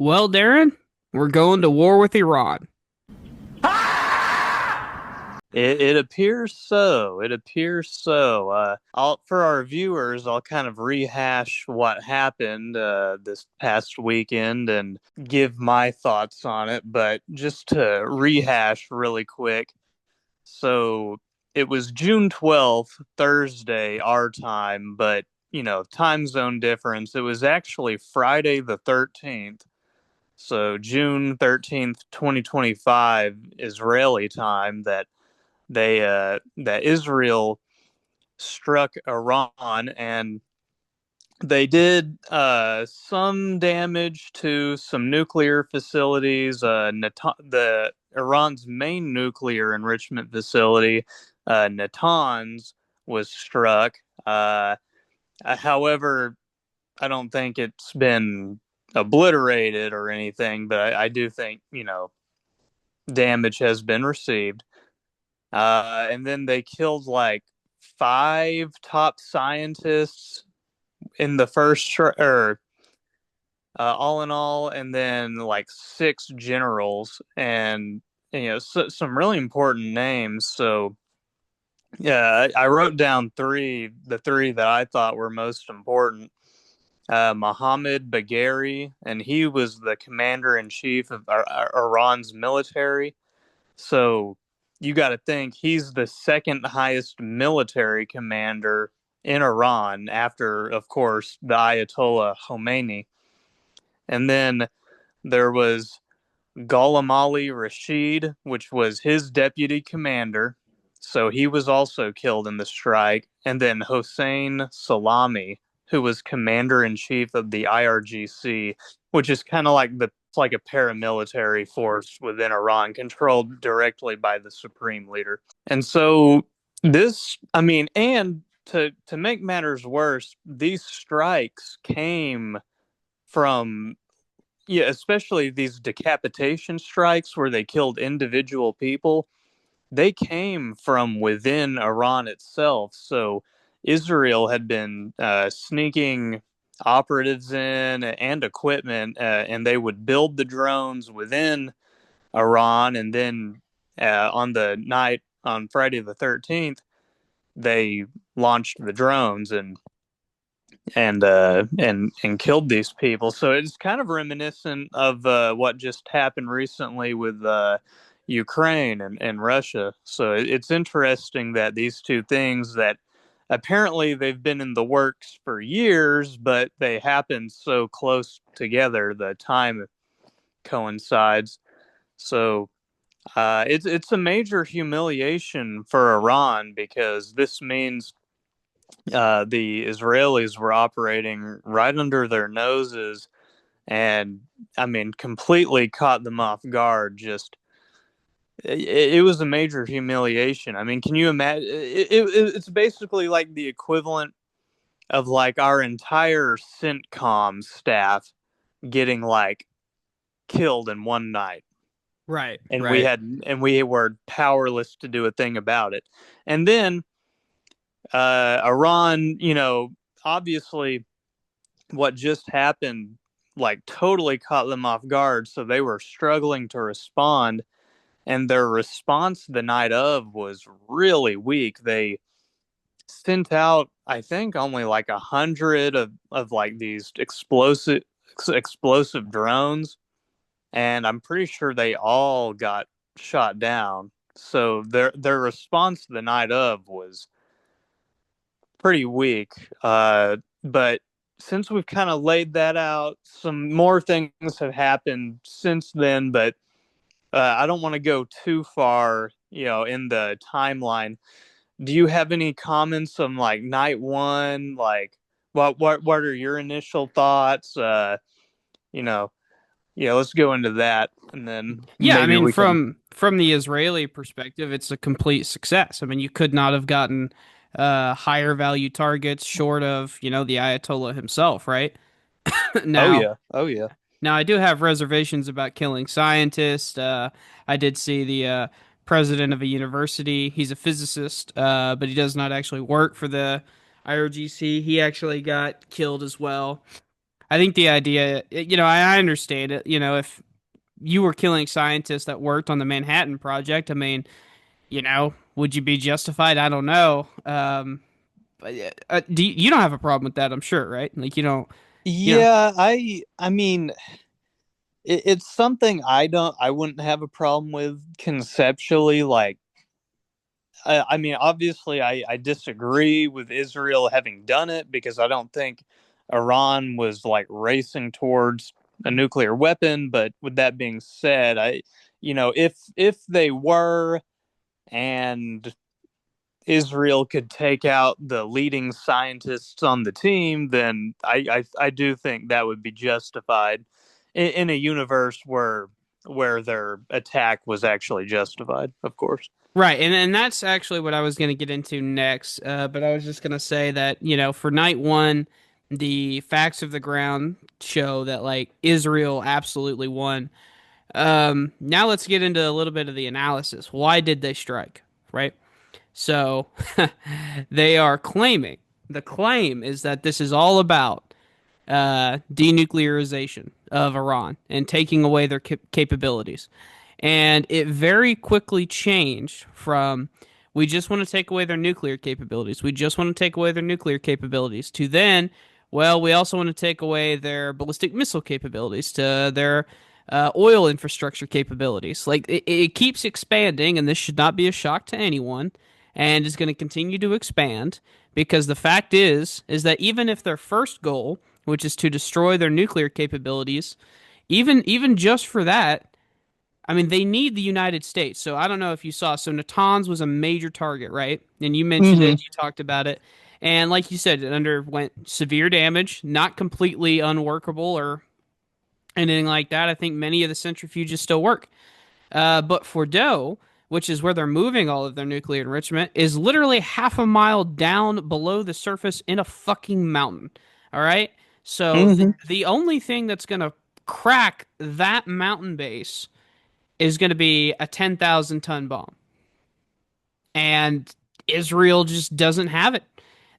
Well, Darren, we're going to war with Iran. It appears so. It appears so. For our viewers, I'll kind of rehash what happened this past weekend and give my thoughts on it. But just to rehash really quick, so it was June 12th, Thursday, our time, but time zone difference. It was actually Friday the 13th. So June 13th, 2025, Israeli time that Israel struck Iran, and they did some damage to some nuclear facilities. The Iran's main nuclear enrichment facility, Natanz, was struck. However, I don't think it's been obliterated or anything, but I do think damage has been received. And then they killed like five top scientists in the or all in all, and then like six generals, and some really important names. So yeah, I wrote down the three that I thought were most important. Mohammed Bagheri, and he was the commander in chief of Iran's military. So you got to think he's the second highest military commander in Iran after, of course, the Ayatollah Khomeini. And then there was Ghulam Ali Rashid, which was his deputy commander. So he was also killed in the strike. And then Hossein Salami, who was commander in chief of the IRGC, which is kind of like a paramilitary force within Iran, controlled directly by the supreme leader. And so and to make matters worse, these strikes came from, yeah, especially these decapitation strikes where they killed individual people. They came from within Iran itself. So Israel had been sneaking operatives in and equipment, and they would build the drones within Iran. And then on the night on Friday the 13th, they launched the drones and killed these people. So it's kind of reminiscent of what just happened recently with Ukraine and Russia. So it's interesting that these two things that apparently they've been in the works for years, but they happen so close together. The time coincides. So it's a major humiliation for Iran because this means the Israelis were operating right under their noses, and I mean, completely caught them off guard. It was a major humiliation. I mean, can you imagine? It's basically like the equivalent of like our entire CENTCOM staff getting like killed in one night, Right, and right. we were powerless to do a thing about it. And then Iran, obviously what just happened like totally caught them off guard, so they were struggling to respond, and their response the night of was really weak. They sent out, I think, only like 100 of like these explosive drones, and I'm pretty sure they all got shot down. So their response the night of was pretty weak. But since we've kind of laid that out, some more things have happened since then. But I don't want to go too far, in the timeline. Do you have any comments on like night one? Like, what are your initial thoughts? You know, yeah, let's go into that, and then Yeah, I maybe mean, we can. from the Israeli perspective, it's a complete success. I mean, you could not have gotten higher value targets short of, the Ayatollah himself, right? Oh Now, yeah, oh yeah. now I do have reservations about killing scientists. I did see the president of a university. He's a physicist, but he does not actually work for the IRGC. He actually got killed as well. I think the idea, I understand it. If you were killing scientists that worked on the Manhattan Project, I mean, would you be justified? I don't know. But you don't have a problem with that, I'm sure, right? Like you know. Yeah, I mean, it's something I wouldn't have a problem with conceptually. Like, I mean, obviously, I disagree with Israel having done it because I don't think Iran was like racing towards a nuclear weapon. But with that being said, if they were and Israel could take out the leading scientists on the team, then I do think that would be justified in a universe where their attack was actually justified, of course. Right, and that's actually what I was going to get into next. But I was just going to say that for night one, the facts of the ground show that like Israel absolutely won. Now let's get into a little bit of the analysis. Why did they strike? Right. So they are claiming the claim is that this is all about denuclearization of Iran and taking away their capabilities. And it very quickly changed from we just want to take away their nuclear capabilities. We just want to take away their nuclear capabilities to then, well, we also want to take away their ballistic missile capabilities to their oil infrastructure capabilities. Like it keeps expanding, and this should not be a shock to anyone, and is going to continue to expand because the fact is that even if their first goal, which is to destroy their nuclear capabilities, even just for that, I mean, they need the United States. So I don't know if you saw. So Natanz was a major target, right? And you mentioned Mm-hmm. it, you talked about it. And like you said, it underwent severe damage, not completely unworkable or anything like that. I think many of the centrifuges still work. But Fordo, which is where they're moving all of their nuclear enrichment, is literally half a mile down below the surface in a fucking mountain. All right. So Mm-hmm. the only thing that's going to crack that mountain base is going to be a 10,000 ton bomb. And Israel just doesn't have it.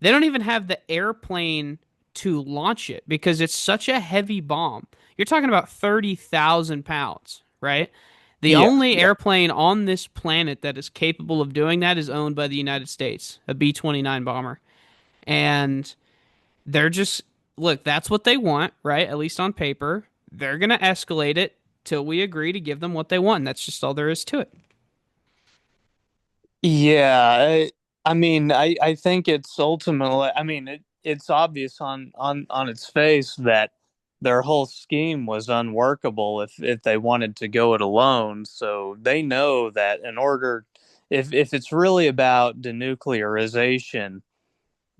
They don't even have the airplane to launch it because it's such a heavy bomb. You're talking about 30,000 pounds, right? The Yeah, only yeah. airplane on this planet that is capable of doing that is owned by the United States, a B-29 bomber. And they're just, look, that's what they want, right? At least on paper. They're going to escalate it till we agree to give them what they want. And that's just all there is to it. Yeah, I mean, I think it's ultimately, I mean, it's obvious on its face that their whole scheme was unworkable if they wanted to go it alone. So they know that in order, if it's really about denuclearization,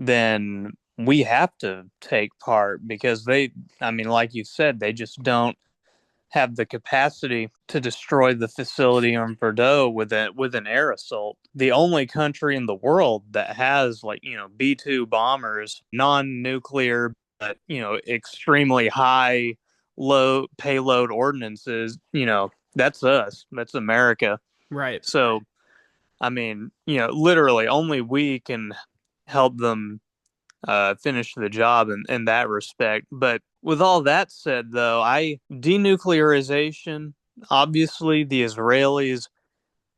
then we have to take part because I mean, like you said, they just don't have the capacity to destroy the facility in Bordeaux with an air assault. The only country in the world that has like B-2 bombers, non-nuclear but extremely high low payload ordnances, that's us. That's America. Right. So I mean, literally only we can help them finish the job in that respect. But with all that said, though, I denuclearization. Obviously, the Israelis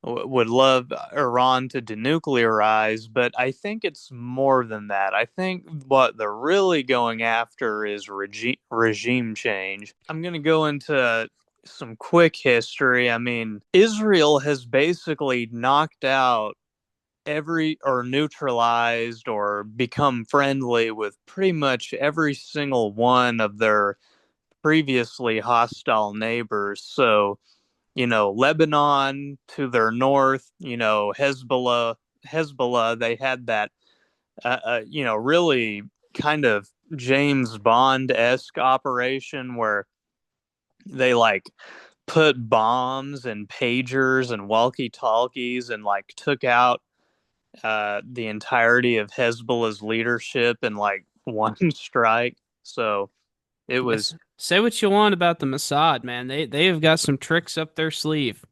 would love Iran to denuclearize, but I think it's more than that. I think what they're really going after is regime change. I'm going to go into some quick history. I mean, Israel has basically knocked out every or neutralized or become friendly with pretty much every single one of their previously hostile neighbors. So, Lebanon to their north, Hezbollah, they had that, really kind of James Bond esque operation where they like put bombs and pagers and walkie talkies and like took out the entirety of Hezbollah's leadership in like one strike. So it was, Yes. Say what you want about the Mossad, man. They have got some tricks up their sleeve.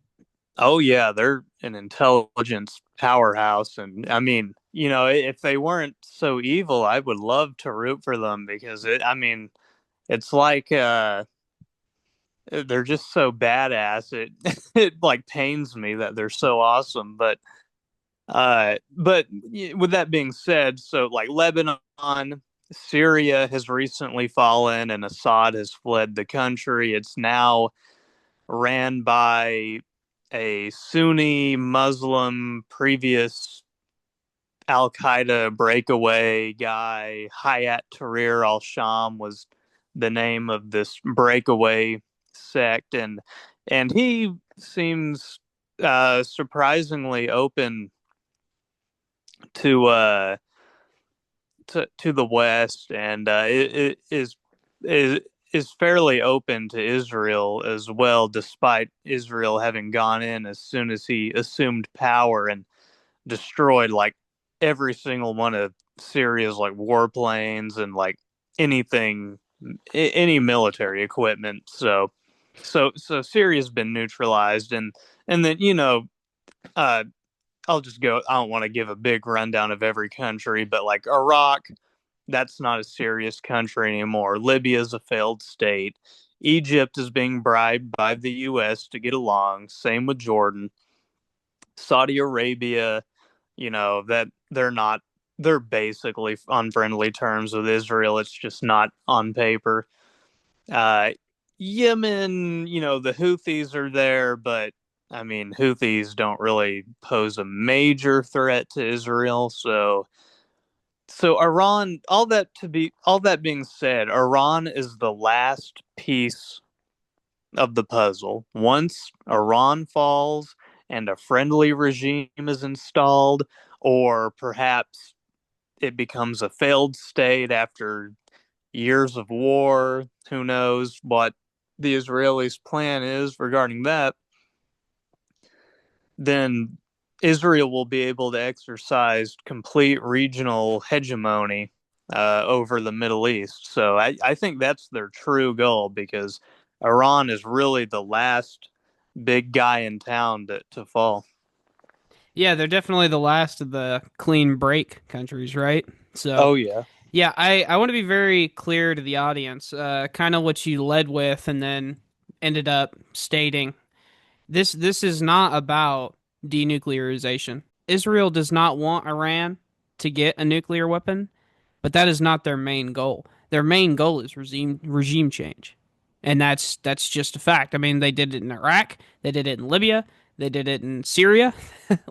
oh yeah, they're an intelligence powerhouse. And I mean, if they weren't so evil, I would love to root for them because I mean, it's like they're just so badass. It it like pains me that they're so awesome. But with that being said, so like Lebanon, Syria has recently fallen, and Assad has fled the country. It's now ran by a Sunni Muslim previous Al Qaeda breakaway guy. Hayat Tahrir al Sham was the name of this breakaway sect, and he seems surprisingly open to to the West, and it is fairly open to Israel as well, despite Israel having gone in as soon as he assumed power and destroyed like every single one of Syria's like warplanes and like anything, any military equipment. So Syria's been neutralized, and then uh, I'll just go. I don't want to give a big rundown of every country, but like Iraq, that's not a serious country anymore. Libya is a failed state. Egypt is being bribed by the U.S. to get along. Same with Jordan. Saudi Arabia, that they're not, they're basically on friendly terms with Israel. It's just not on paper. Uh, Yemen, the Houthis are there, but I mean, Houthis don't really pose a major threat to Israel. So Iran, all that being said, Iran is the last piece of the puzzle. Once Iran falls and a friendly regime is installed, or perhaps it becomes a failed state after years of war, who knows what the Israelis' plan is regarding that, then Israel will be able to exercise complete regional hegemony over the Middle East. So I think that's their true goal, because Iran is really the last big guy in town to fall. Yeah, they're definitely the last of the clean break countries, right? So, Oh, yeah. yeah, I want to be very clear to the audience, kind of what you led with and then ended up stating. This is not about denuclearization. Israel does not want Iran to get a nuclear weapon, but that is not their main goal. Their main goal is regime change. And that's just a fact. I mean, they did it in Iraq, they did it in Libya, they did it in Syria.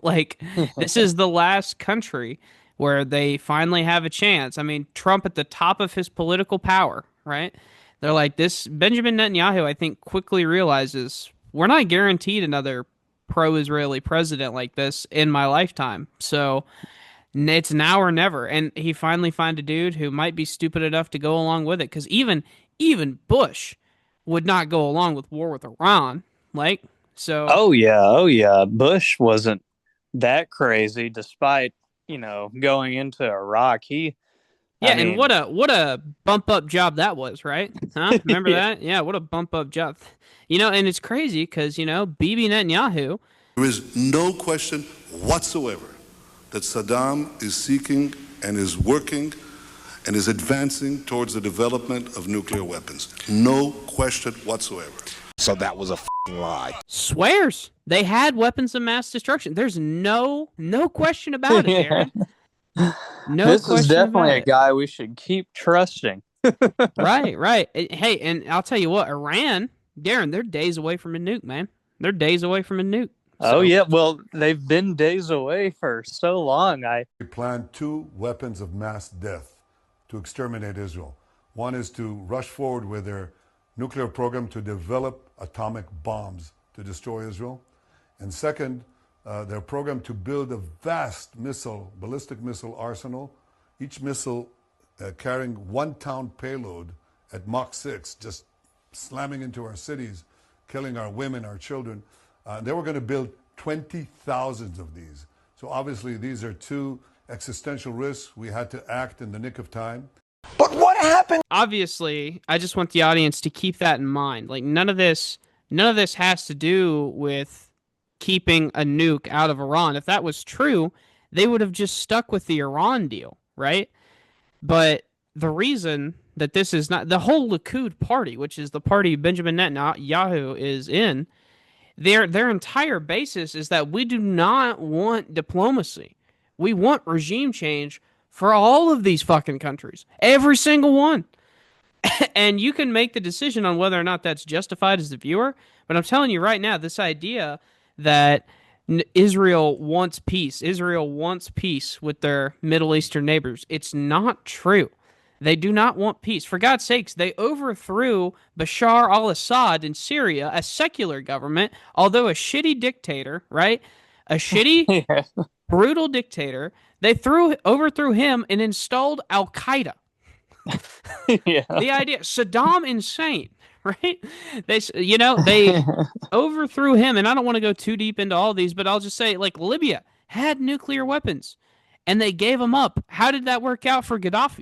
Like, this is the last country where they finally have a chance. I mean, Trump at the top of his political power, right? They're like, this Benjamin Netanyahu, I think, quickly realizes we're not guaranteed another pro-Israeli president like this in my lifetime. So it's now or never. And he finally find a dude who might be stupid enough to go along with it. Because even Bush would not go along with war with Iran. Like, so Oh, yeah. Oh, yeah. Bush wasn't that crazy, despite, going into Iraq. I yeah, and mean, what a bump up job that was, right? Huh? Remember yeah. that? Yeah, what a bump up job. And it's crazy because, Bibi Netanyahu. There is no question whatsoever that Saddam is seeking and is working and is advancing towards the development of nuclear weapons. No question whatsoever. So that was a lie. Swears they had weapons of mass destruction. There's no question about it, Yeah. Darren. No This is question definitely about a it. guy we should keep trusting. Right, right. Hey, and I'll tell you what, Iran, Darren, they're days away from a nuke, man. They're days away from a nuke. Oh, So, yeah. Well, they've been days away for so long. They plan two weapons of mass death to exterminate Israel. One is to rush forward with their nuclear program to develop atomic bombs to destroy Israel. And second, their program to build a vast ballistic missile arsenal, each missile carrying 1 ton payload at Mach 6, just slamming into our cities, killing our women, our children. They were going to build 20,000 of these. So obviously these are two existential risks. We had to act in the nick of time. obviously, I just want the audience to keep that in mind. Like none of this has to do with keeping a nuke out of Iran. If that was true, they would have just stuck with the Iran deal, right? But the reason that this is not the whole Likud party, which is the party Benjamin Netanyahu is in. Their entire basis is that we do not want diplomacy. We want regime change for all of these fucking countries, every single one. And you can make the decision on whether or not that's justified as the viewer. But I'm telling you right now, this idea that Israel wants peace with their Middle Eastern neighbors, it's not true. They do not want peace. For God's sakes, they overthrew Bashar al Assad in Syria, a secular government, although a shitty dictator, right? A shitty, Yeah. brutal dictator. They overthrew him and installed Al Qaeda. Yeah. The idea, Saddam insane, right? They overthrew him, and I don't want to go too deep into all these, but I'll just say, like, Libya had nuclear weapons, and they gave them up. How did that work out for Gaddafi?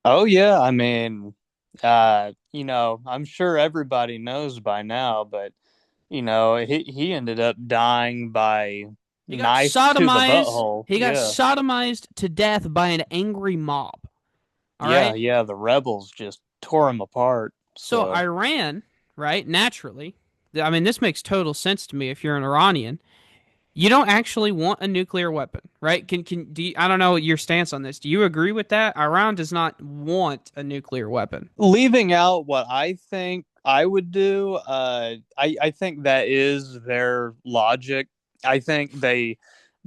Oh yeah, I mean, I'm sure everybody knows by now, but he ended up dying by He got knife to the sodomized. butthole. He got Yeah. sodomized to death by an angry mob. All Yeah, right. yeah, the rebels just tore him apart. So So, Iran, right? Naturally, I mean, this makes total sense to me. If you're an Iranian, you don't actually want a nuclear weapon, right? I don't know your stance on this. Do you agree with that? Iran does not want a nuclear weapon. leaving out what I think I would do, I think that is their logic. I think they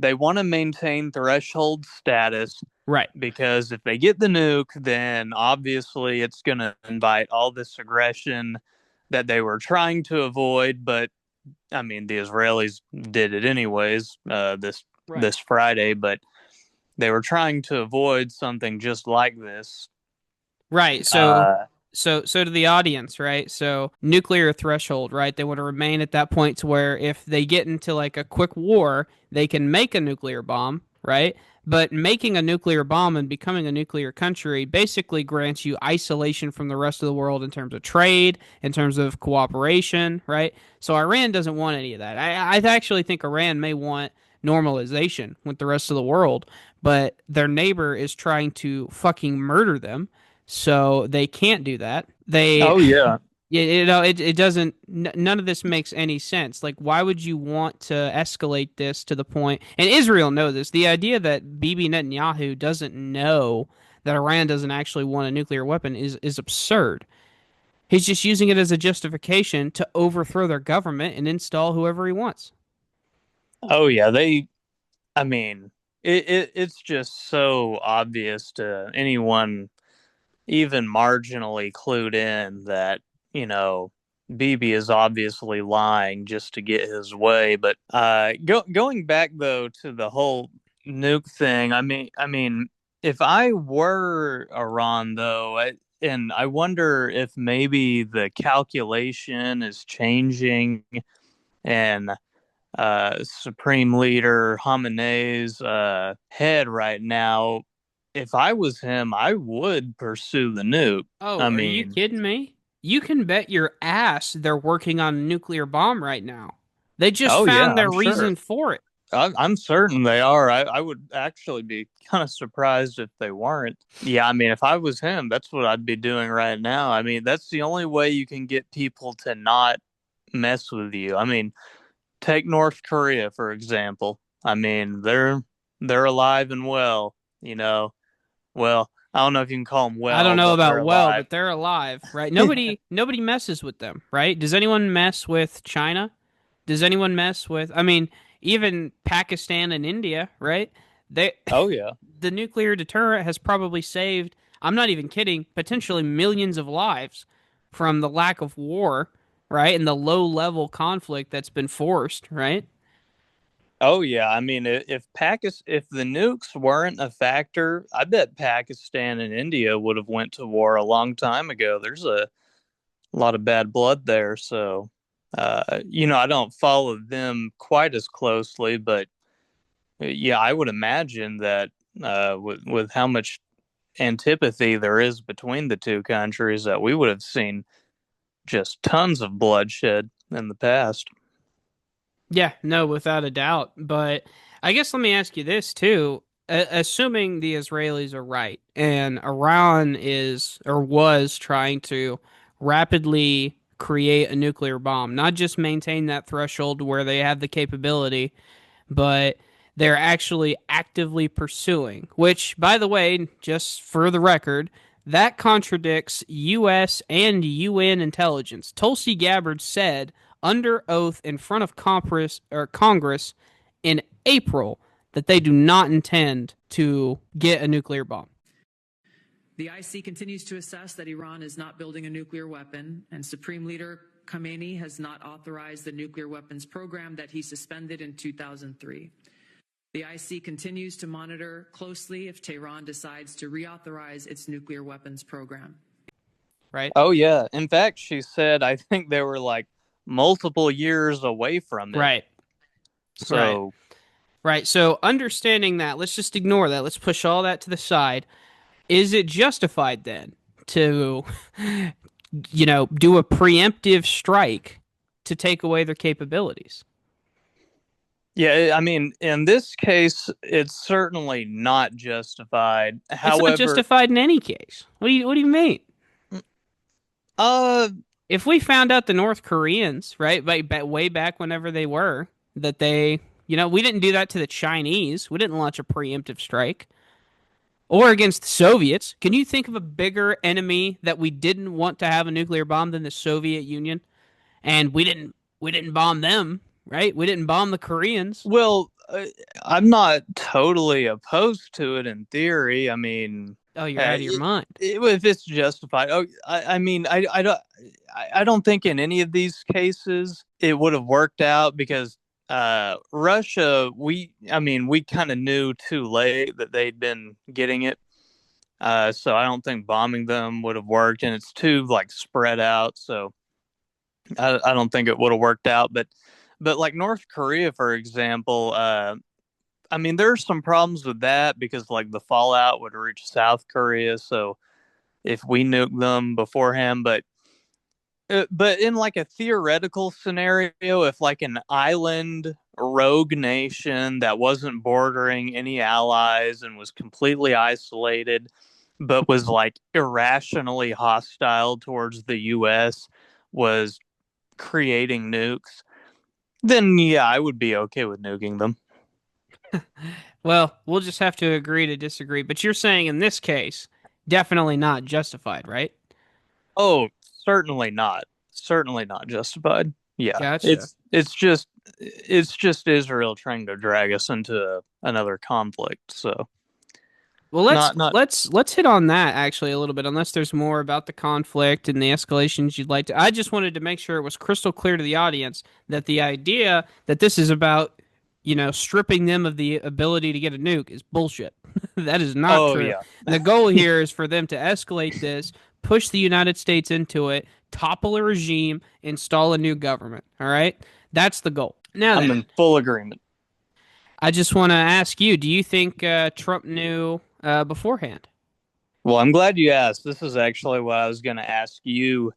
want to maintain threshold status Right. because if they get the nuke, then obviously it's going to invite all this aggression that they were trying to avoid. But I mean, the Israelis did it anyways Right. this Friday, but they were trying to avoid something just like this. Right. So Uh, so to the audience, right? So nuclear threshold, right? They want to remain at that point to where if they get into like a quick war, they can make a nuclear bomb, right? But making a nuclear bomb and becoming a nuclear country basically grants you isolation from the rest of the world in terms of trade, in terms of cooperation, right? So Iran doesn't want any of that. I actually think Iran may want normalization with the rest of the world, but their neighbor is trying to fucking murder them, so they can't do that. oh yeah. It doesn't. None of this makes any sense. Like, why would you want to escalate this to the point? And Israel knows this. The idea that Bibi Netanyahu doesn't know that Iran doesn't actually want a nuclear weapon is absurd. He's just using it as a justification to overthrow their government and install whoever he wants. Oh yeah. I mean, it's just so obvious to anyone even marginally clued in that, you know, Bibi is obviously lying just to get his way. But going back though to the whole nuke thing, I mean, if I were Iran though, and I wonder if maybe the calculation is changing and Supreme Leader Khamenei's head right now. If I was him, I would pursue the nuke. Oh, I are you mean, kidding me? You can bet your ass they're working on a nuclear bomb right now. They just oh yeah, found their I'm sure. reason for it. I'm certain they are. I would actually be kind of surprised if they weren't. Yeah, I mean, if I was him, that's what I'd be doing right now. I mean, that's the only way you can get people to not mess with you. I mean, take North Korea for example. I mean, they're alive and well. You know, well, I don't know if you can call them I don't well, know but they're about well, alive. but they're alive, right? Nobody messes with them, right? Does anyone mess with China? Does anyone mess with I mean, even Pakistan and India, right? They Oh yeah. the nuclear deterrent has probably saved, I'm not even kidding, potentially millions of lives from the lack of war, right? And the low level conflict that's been forced, right? Oh yeah. I mean, if the nukes weren't a factor, I bet Pakistan and India would have went to war a long time ago. There's a lot of bad blood there, so I don't follow them quite as closely, but yeah, I would imagine that with how much antipathy there is between the two countries, that we would have seen just tons of bloodshed in the past. Yeah, no, without a doubt. But I guess let me ask you this too. assuming the Israelis are right and Iran is or was trying to rapidly create a nuclear bomb, not just maintain that threshold where they have the capability, but they're actually actively pursuing, which, by the way, just for the record, that contradicts U.S. and UN intelligence. Tulsi Gabbard said under oath in front of Congress in April that they do not intend to get a nuclear bomb. The IC continues to assess that Iran is not building a nuclear weapon, and Supreme Leader Khamenei has not authorized the nuclear weapons program that he suspended in 2003. The IC continues to monitor closely if Tehran decides to reauthorize its nuclear weapons program. Right? Oh, yeah. In fact, she said, I think they were like multiple years away from it. Right. So, Right. So understanding that, let's just ignore that. Let's push all that to the side. Is it justified then to, do a preemptive strike to take away their capabilities? yeah, I mean, in this case, it's certainly not justified. It's However, not justified in any case. What do you mean? uh, If we found out the North Koreans, right, way back whenever they were, that they, we didn't do that to the Chinese. We didn't launch a preemptive strike. Or against the Soviets. Can you think of a bigger enemy that we didn't want to have a nuclear bomb than the Soviet Union? And we didn't bomb them, right? We didn't bomb the Koreans. well, I'm not totally opposed to it in theory. I mean, Oh, you're out of your mind. if it's justified. Oh, I mean, I don't think in any of these cases it would have worked out because Russia, we kind of knew too late that they'd been getting it. So I don't think bombing them would have worked, and it's too like spread out. So I don't think it would have worked out. But like North Korea, for example, I mean, there's some problems with that because like the fallout would reach South Korea. So if we nuke them beforehand, but in like a theoretical scenario, if like an island rogue nation that wasn't bordering any allies and was completely isolated, but was like irrationally hostile towards the US, was creating nukes, then yeah, I would be okay with nuking them. Well, we'll just have to agree to disagree. But you're saying in this case, definitely not justified, right? Oh, certainly not. Certainly not justified. Yeah. Gotcha. It's just Israel trying to drag us into another conflict. So Well, not let's hit on that actually a little bit, unless there's more about the conflict and the escalations you'd like to. I just wanted to make sure it was crystal clear to the audience that the idea that this is about, stripping them of the ability to get a nuke is bullshit. That is not Oh true. yeah. The goal here is for them to escalate this, push the United States into it, topple a regime, install a new government. All right? That's the goal. Now I'm then, in full agreement. I just want to ask you, do you think Trump knew beforehand? Well, I'm glad you asked. This is actually what I was going to ask you.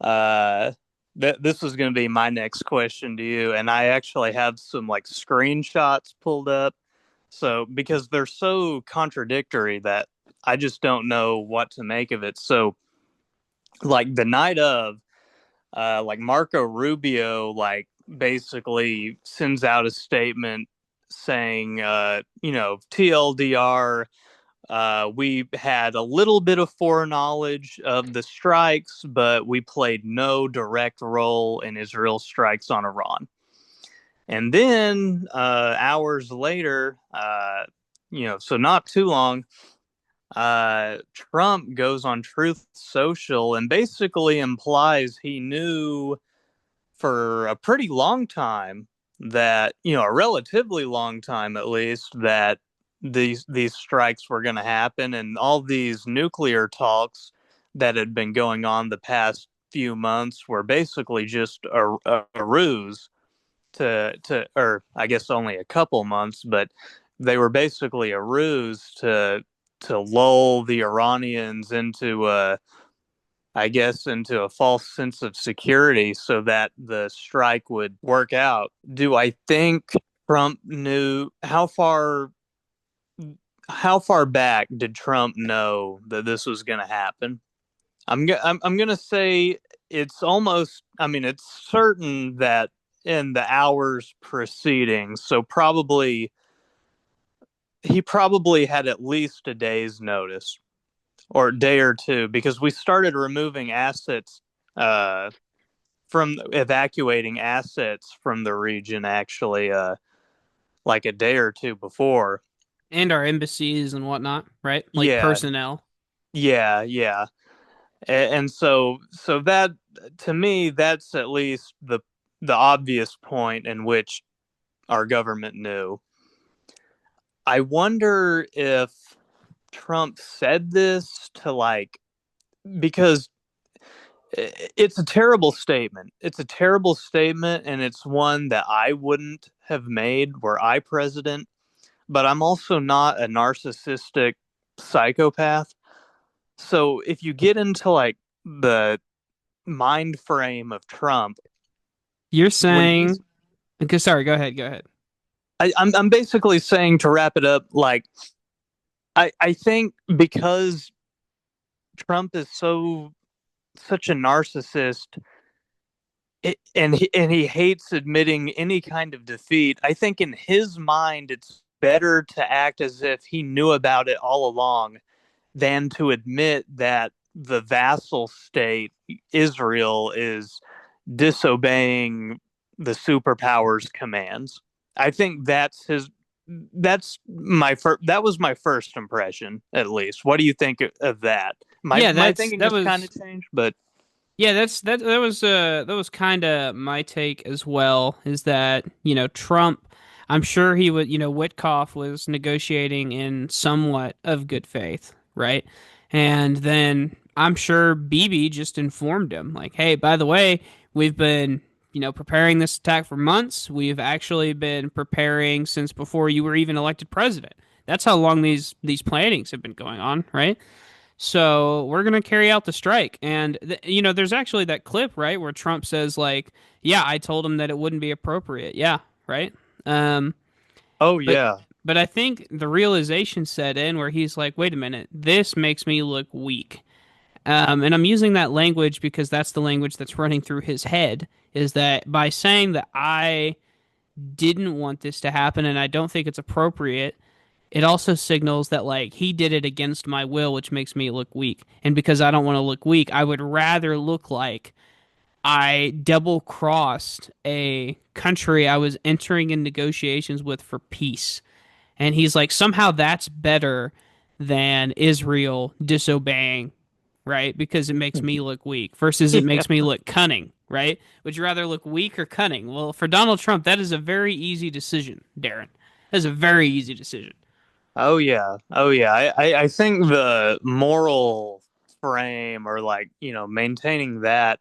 Uh, this was going to be my next question to you, and I actually have some like screenshots pulled up. So because they're so contradictory that I just don't know what to make of it. So like the night of, like Marco Rubio, like basically sends out a statement saying, TLDR, we had a little bit of foreknowledge of the strikes, but we played no direct role in Israel's strikes on Iran. And then hours later, so not too long, Trump goes on Truth Social and basically implies he knew for a pretty long time that, a relatively long time at least, that these strikes were going to happen, and all these nuclear talks that had been going on the past few months were basically just a ruse or I guess only a couple months, but they were basically a ruse to lull the Iranians into into a false sense of security so that the strike would work out. Do I think Trump knew how far how far back did Trump know that this was going to happen? I'm going to say it's almost, I mean, it's certain that in the hours preceding, so probably he probably had at least a day's notice or a day or two, because we started removing assets, uh, from evacuating assets from the region actually, like a day or two before. And our embassies and whatnot, right? Like Yeah, personnel. yeah. And so that, to me, that's at least the obvious point in which our government knew. I wonder if Trump said this to, like, because it's a terrible statement. It's a terrible statement, and it's one that I wouldn't have made were I president. But I'm also not a narcissistic psychopath. So if you get into like the mind frame of Trump, You're when he's, saying, okay, sorry, go ahead. I'm basically saying, to wrap it up, like, I think because Trump is such a narcissist, and he hates admitting any kind of defeat. I think in his mind it's better to act as if he knew about it all along than to admit that the vassal state Israel is disobeying the superpower's commands. I think that was my first impression, at least. What do you think of that? My Yeah, my that's thinking that has kind was of changed, but yeah, that was kind of my take as well. Is that Trump? I'm sure he would. Witkoff was negotiating in somewhat of good faith, right? And then I'm sure Bibi just informed him, like, "Hey, by the way, we've been preparing this attack for months. We've actually been preparing since before you were even elected president. That's how long these plannings have been going on, right?" So we're gonna carry out the strike, and there's actually that clip, right, where Trump says like, "Yeah, I told him that it wouldn't be appropriate." Yeah, right. Um, oh but yeah. but I think the realization set in where he's like, "Wait a minute, this makes me look weak." And I'm using that language because that's the language that's running through his head. Is that by saying that I didn't want this to happen and I don't think it's appropriate, it also signals that like he did it against my will, which makes me look weak. And because I don't want to look weak, I would rather look like I double crossed a country I was entering in negotiations with for peace. And he's like, somehow that's better than Israel disobeying, right? Because it makes me look weak versus it Yeah. makes me look cunning, right? Would you rather look weak or cunning? Well, for Donald Trump, that is a very easy decision, Darren. That is a very easy decision. Oh yeah. Oh yeah. I think the moral frame, or like, maintaining that,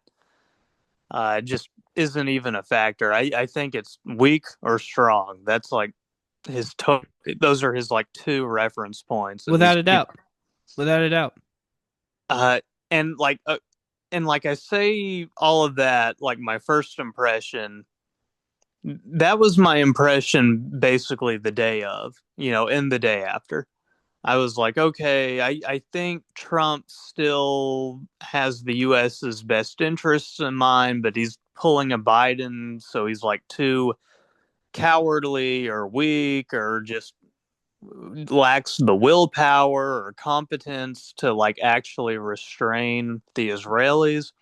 just isn't even a factor. I think it's weak or strong. That's like those are his like two reference points, and Without he's a doubt. Without a doubt. uh and like I say all of that, like, my first impression, that was my impression basically the day of, in the day after. I was like, okay, I think Trump still has the US's best interests in mind, but he's pulling a Biden, so he's like too cowardly or weak, or just lacks the willpower or competence to like actually restrain the Israelis.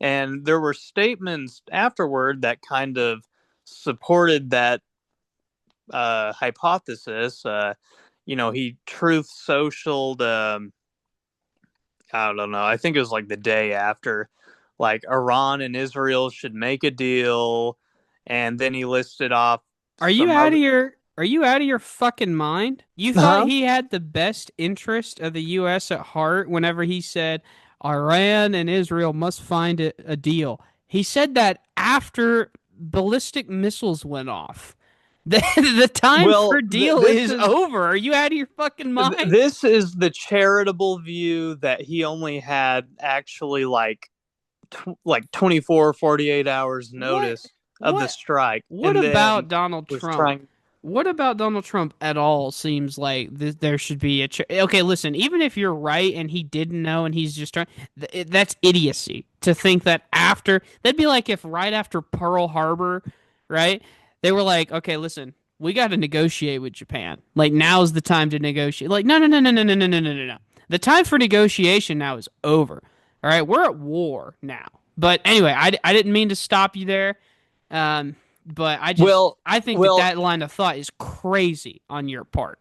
And there were statements afterward that kind of supported that hypothesis. He truth socialed. I don't know. I think it was like the day after, like, Iran and Israel should make a deal, and then he listed off some other. Are you out of your fucking mind? You thought Huh? he had the best interest of the US at heart whenever he said Iran and Israel must find a deal. He said that after ballistic missiles went off. The time for Well, deal is over. Are you out of your fucking mind? this is the charitable view that he only had actually like 24, 48 hours What notice of the what strike, what and then about Donald was Trump? trying. what about Donald Trump at all seems like there should be okay, listen, even if you're right and he didn't know and he's just trying, that's idiocy to think that after, that'd be like if right after Pearl Harbor, right? They were like, okay, listen, we got to negotiate with Japan. Like now's the time to negotiate. Like no, no, no, no, no, no, no, no, no, no, no. The time for negotiation now is over. All right, we're at war now. But anyway, I didn't mean to stop you there. Um, but Well, I think that well, that line of thought is crazy on your part.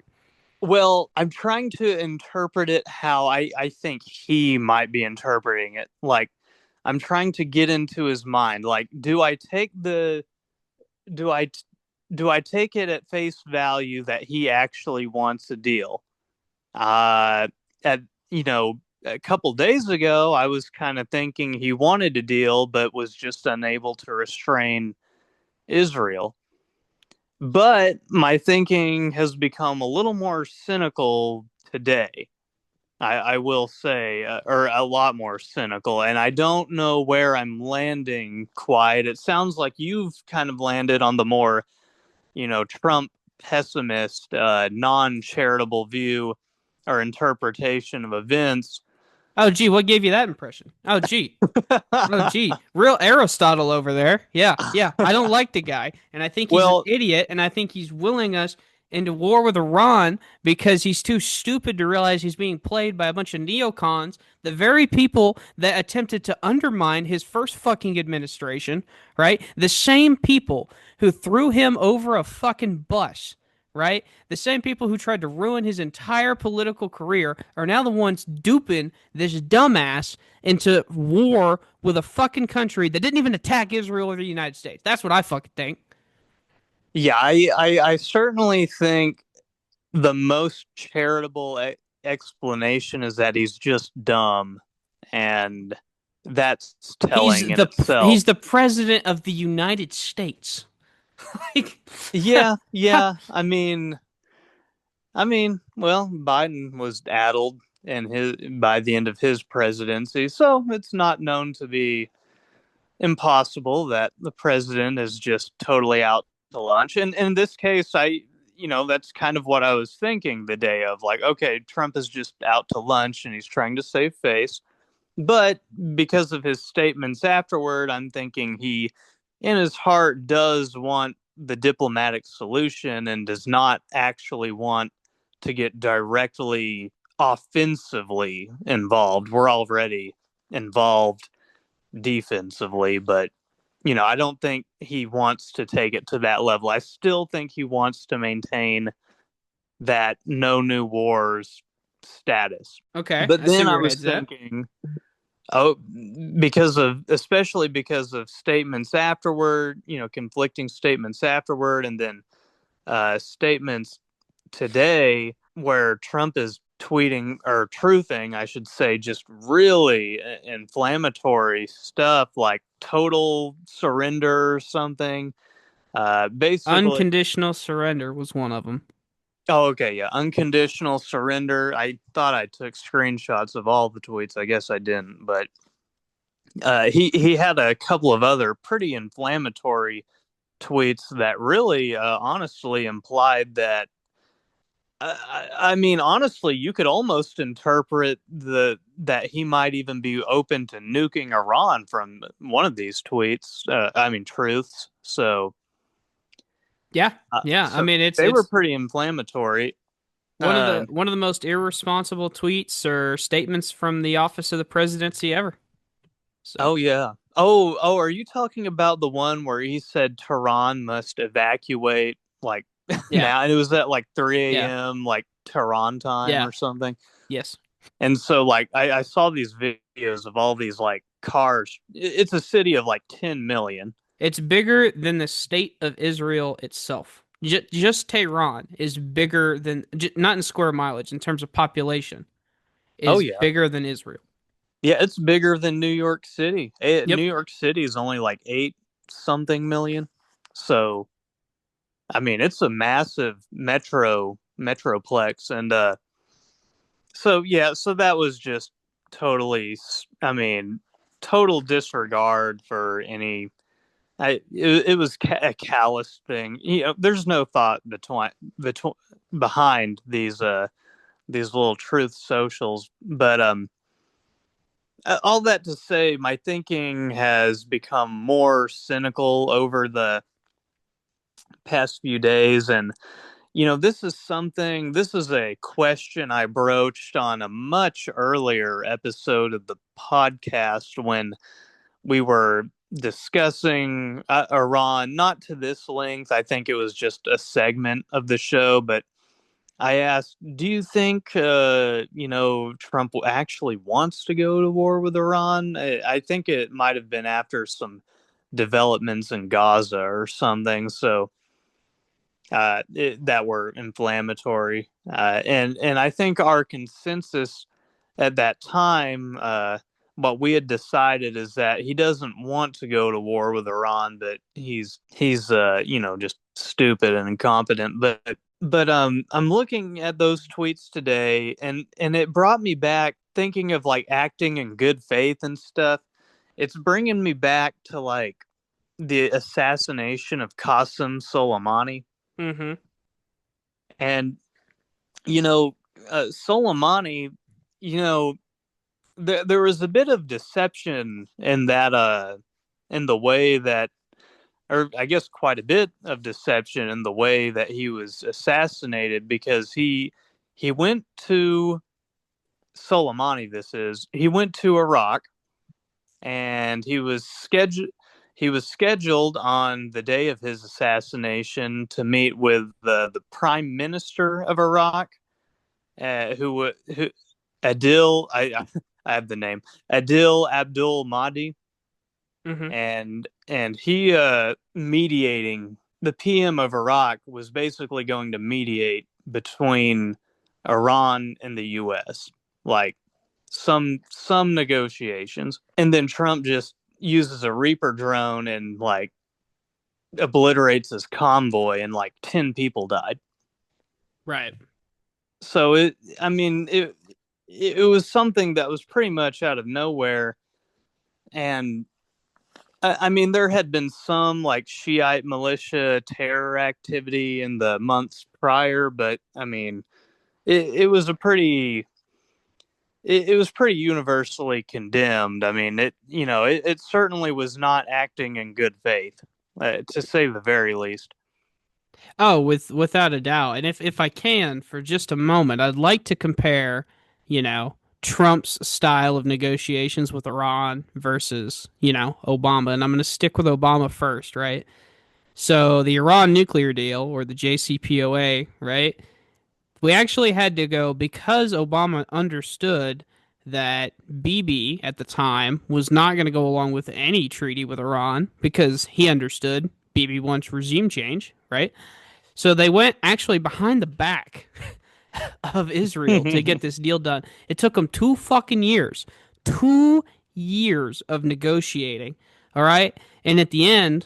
well, I'm trying to interpret it how I think he might be interpreting it. Like, I'm trying to get into his mind. Like, do I do I take it at face value that he actually wants a deal? At you know, a couple days ago, I was kind of thinking he wanted a deal, but was just unable to restrain Israel. But my thinking has become a little more cynical today. I will say, or a lot more cynical, and I don't know where I'm landing quite. It sounds like you've kind of landed on the more, Trump pessimist, non-charitable view or interpretation of events. Oh, gee, what gave you that impression? Oh, gee. Oh, gee. Real Aristotle over there. Yeah, yeah. I don't like the guy, and I think he's an Well, idiot, and I think he's willing us into war with Iran because he's too stupid to realize he's being played by a bunch of neocons, the very people that attempted to undermine his first fucking administration, right? The same people who threw him over a fucking bus, right? The same people who tried to ruin his entire political career are now the ones duping this dumbass into war with a fucking country that didn't even attack Israel or the United States. That's what I fucking think. yeah, I certainly think the most charitable explanation is that he's just dumb, and that's telling in itself. He's the president of the United States. Like, Yeah. Well, Biden was addled in his by the end of his presidency, so it's not known to be impossible that the president is just totally out to lunch. And in this case, that's kind of what I was thinking the day of. Like, okay, Trump is just out to lunch and he's trying to save face. But because of his statements afterward, I'm thinking he, in his heart, does want the diplomatic solution and does not actually want to get directly offensively involved. We're already involved defensively, but I don't think he wants to take it to that level. I still think he wants to maintain that no new wars status. okay, But I see then where I your was head's at. thinking, especially because of statements afterward, conflicting statements afterward, and then statements today where Trump is tweeting or truthing, I should say, just really inflammatory stuff like total surrender or something. Basically, Unconditional surrender was one of them. oh, okay, yeah, unconditional surrender. I thought I took screenshots of all the tweets. I guess I didn't, but he had a couple of other pretty inflammatory tweets that really, honestly, implied that honestly, you could almost interpret that he might even be open to nuking Iran from one of these tweets. Truths. So, Yeah, yeah. I so mean, they were it's pretty inflammatory. Uh, one of the most irresponsible tweets or statements from the office of the presidency ever. So oh yeah. Oh, are you talking about the one where he said Tehran must evacuate like yeah, now? And it was at like yeah, 3 a.m. like Tehran time yeah, or something. yes. And so, like, I saw these videos of all these, like, cars. It's a city of, like, 10 million. It's bigger than the state of Israel itself. Just Tehran is bigger than, not in square mileage, in terms of population, Oh, is yeah. bigger than Israel. Yeah, it's bigger than New York City. New Yep. York City is only, like, 8 something million. So, it's a massive metroplex. And, so that was just totally, total disregard for any it was a callous thing. There's no thought between behind these little truth socials, but all that to say, my thinking has become more cynical over the past few days, and this is a question I broached on a much earlier episode of the podcast when we were discussing Iran, not to this length. I think it was just a segment of the show, but I asked, do you think, Trump actually wants to go to war with Iran? I think it might have been after some developments in Gaza or something. So that were inflammatory, and I think our consensus at that time, what we had decided is that he doesn't want to go to war with Iran, but he's just stupid and incompetent. But I'm looking at those tweets today, and it brought me back thinking of like acting in good faith and stuff. It's bringing me back to like the assassination of Qasem Soleimani. Mm-hmm. And you know, Soleimani, you know, there was a bit of deception in that, in the way that, or I guess quite a bit of deception in the way that he was assassinated, because he went to Soleimani. He went to Iraq, and he was scheduled on the day of his assassination to meet with the prime minister of Iraq, who Adil, I have the name, Adil Abdul Mahdi, Mm-hmm. and he mediating. The PM of Iraq was basically going to mediate between Iran and the U.S. like some negotiations, and then Trump just uses a Reaper drone and like obliterates his convoy, and like 10 people died. Right. So it was something that was pretty much out of nowhere, and I mean there had been some like Shiite militia terror activity in the months prior, but I mean it was a pretty it was pretty universally condemned. I mean it certainly was not acting in good faith, to say the very least. Oh, without a doubt. And if I can, for just a moment, I'd like to compare, you know, Trump's style of negotiations with Iran versus, Obama. And I'm going to stick with Obama first, right? So the Iran nuclear deal, or the JCPOA, right? We actually had to go because Obama understood that Bibi at the time was not going to go along with any treaty with Iran because he understood Bibi wants regime change, right? So they went actually behind the back of Israel to get this deal done. It took them 2 fucking years, 2 years of negotiating. All right. And at the end,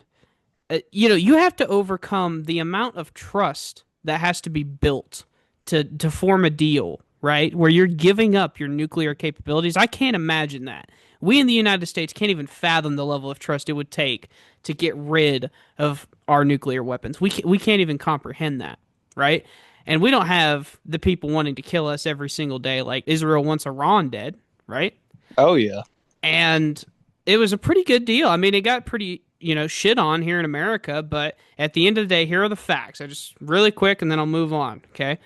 you have to overcome the amount of trust that has to be built to form a deal, right? Where you're giving up your nuclear capabilities. I can't imagine that. We in the United States can't even fathom the level of trust it would take to get rid of our nuclear weapons. We can't even comprehend that, right? And we don't have the people wanting to kill us every single day like Israel wants Iran dead, right? Oh yeah. And it was a pretty good deal. I mean, it got pretty, shit on here in America, but at the end of the day, here are the facts. I just really quick and then I'll move on, okay?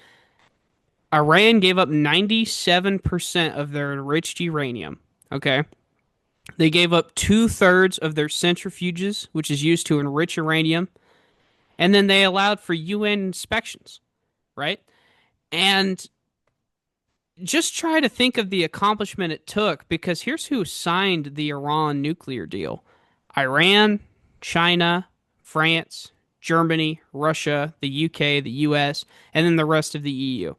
Iran gave up 97% of their enriched uranium, okay? They gave up 2/3 of their centrifuges, which is used to enrich uranium, and then they allowed for UN inspections, right? And just try to think of the accomplishment it took, because here's who signed the Iran nuclear deal: Iran, China, France, Germany, Russia, the UK, the US, and then the rest of the EU.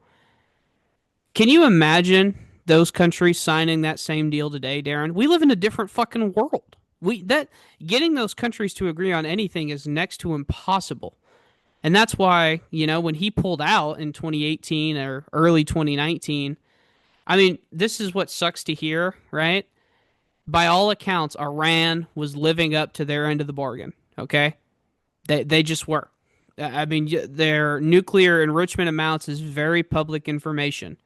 Can you imagine those countries signing that same deal today, Darren? We live in a different fucking world. Getting those countries to agree on anything is next to impossible. And that's why, when he pulled out in 2018 or early 2019, I mean, this is what sucks to hear, right? By all accounts, Iran was living up to their end of the bargain, Okay, they just were. I mean, their nuclear enrichment amounts is very public information.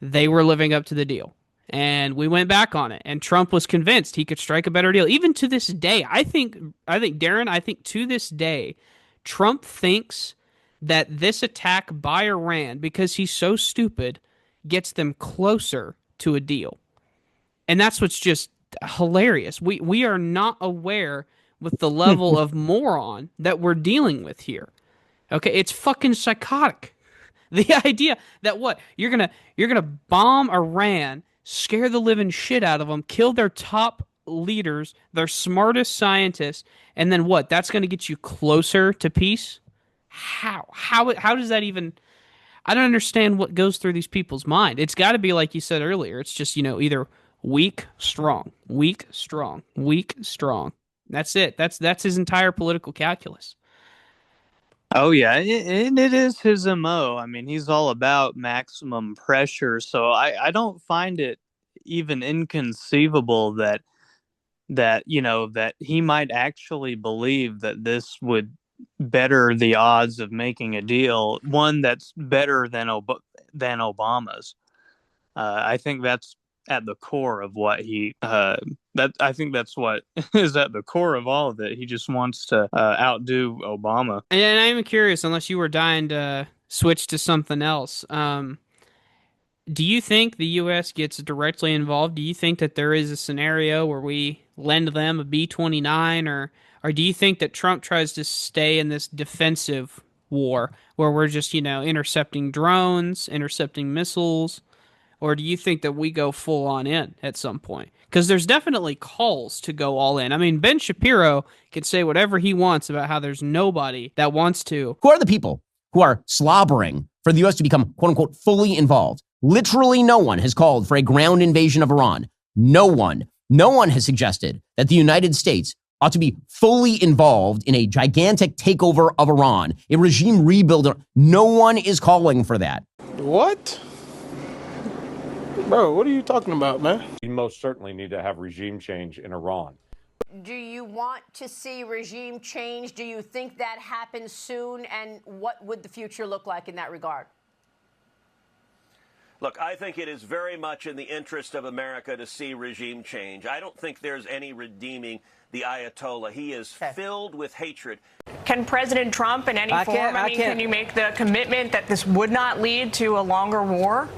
They were living up to the deal. And we went back on it. And Trump was convinced he could strike a better deal. Even to this day, Darren, I think to this day, Trump thinks that this attack by Iran, because he's so stupid, gets them closer to a deal. And that's what's just hilarious. We are not aware with the level of moron that we're dealing with here. Okay, it's fucking psychotic. The idea that what you're gonna bomb Iran, scare the living shit out of them, kill their top leaders, their smartest scientists, and then what? That's gonna get you closer to peace? How does that even? I don't understand what goes through these people's mind. It's got to be like you said earlier. It's just either weak, strong, weak, strong, weak, strong. That's it. That's his entire political calculus. Oh yeah, it is his MO. I mean, he's all about maximum pressure. So I don't find it even inconceivable that he might actually believe that this would better the odds of making a deal, one that's better than Obama's. I think that's at the core of what I think that's what is at the core of all of it. He just wants to outdo Obama. And I'm curious, unless you were dying to switch to something else. Do you think the U.S. gets directly involved? Do you think that there is a scenario where we lend them a B-29, or do you think that Trump tries to stay in this defensive war where we're just, intercepting drones, intercepting missiles? Or do you think that we go full on in at some point? Because there's definitely calls to go all in. I mean, Ben Shapiro can say whatever he wants about how there's nobody that wants to. Who are the people who are slobbering for the U.S. to become, quote unquote, fully involved? Literally no one has called for a ground invasion of Iran. No one has suggested that the United States ought to be fully involved in a gigantic takeover of Iran, a regime rebuild. No one is calling for that. What? Bro, what are you talking about, man? We most certainly need to have regime change in Iran. Do you want to see regime change? Do you think that happens soon? And what would the future look like in that regard? Look, I think it is very much in the interest of America to see regime change. I don't think there's any redeeming the Ayatollah. He is filled with hatred. Can President Trump in any form, can you make the commitment that this would not lead to a longer war?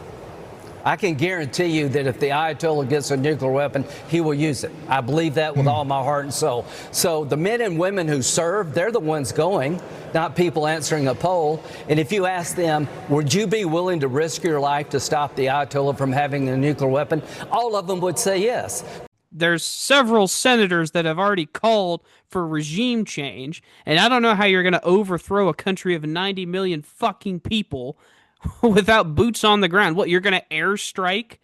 I can guarantee you that if the Ayatollah gets a nuclear weapon, he will use it. I believe that with all my heart and soul. So the men and women who serve, they're the ones going, not people answering a poll. And if you ask them, would you be willing to risk your life to stop the Ayatollah from having a nuclear weapon? All of them would say yes. There's several senators that have already called for regime change, and I don't know how you're going to overthrow a country of 90 million fucking people without boots on the ground. What, you're going to airstrike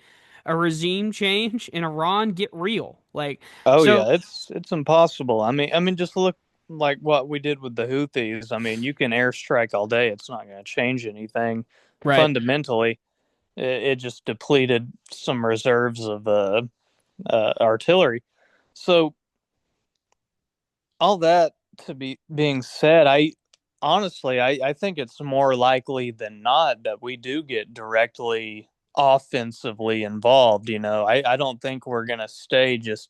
a regime change in Iran? Get real. Yeah, it's impossible. I mean, just look like what we did with the Houthis. I mean, you can airstrike all day. It's not going to change anything fundamentally. It just depleted some reserves of artillery. So all that being said, honestly, I think it's more likely than not that we do get directly offensively involved. I don't think we're going to stay just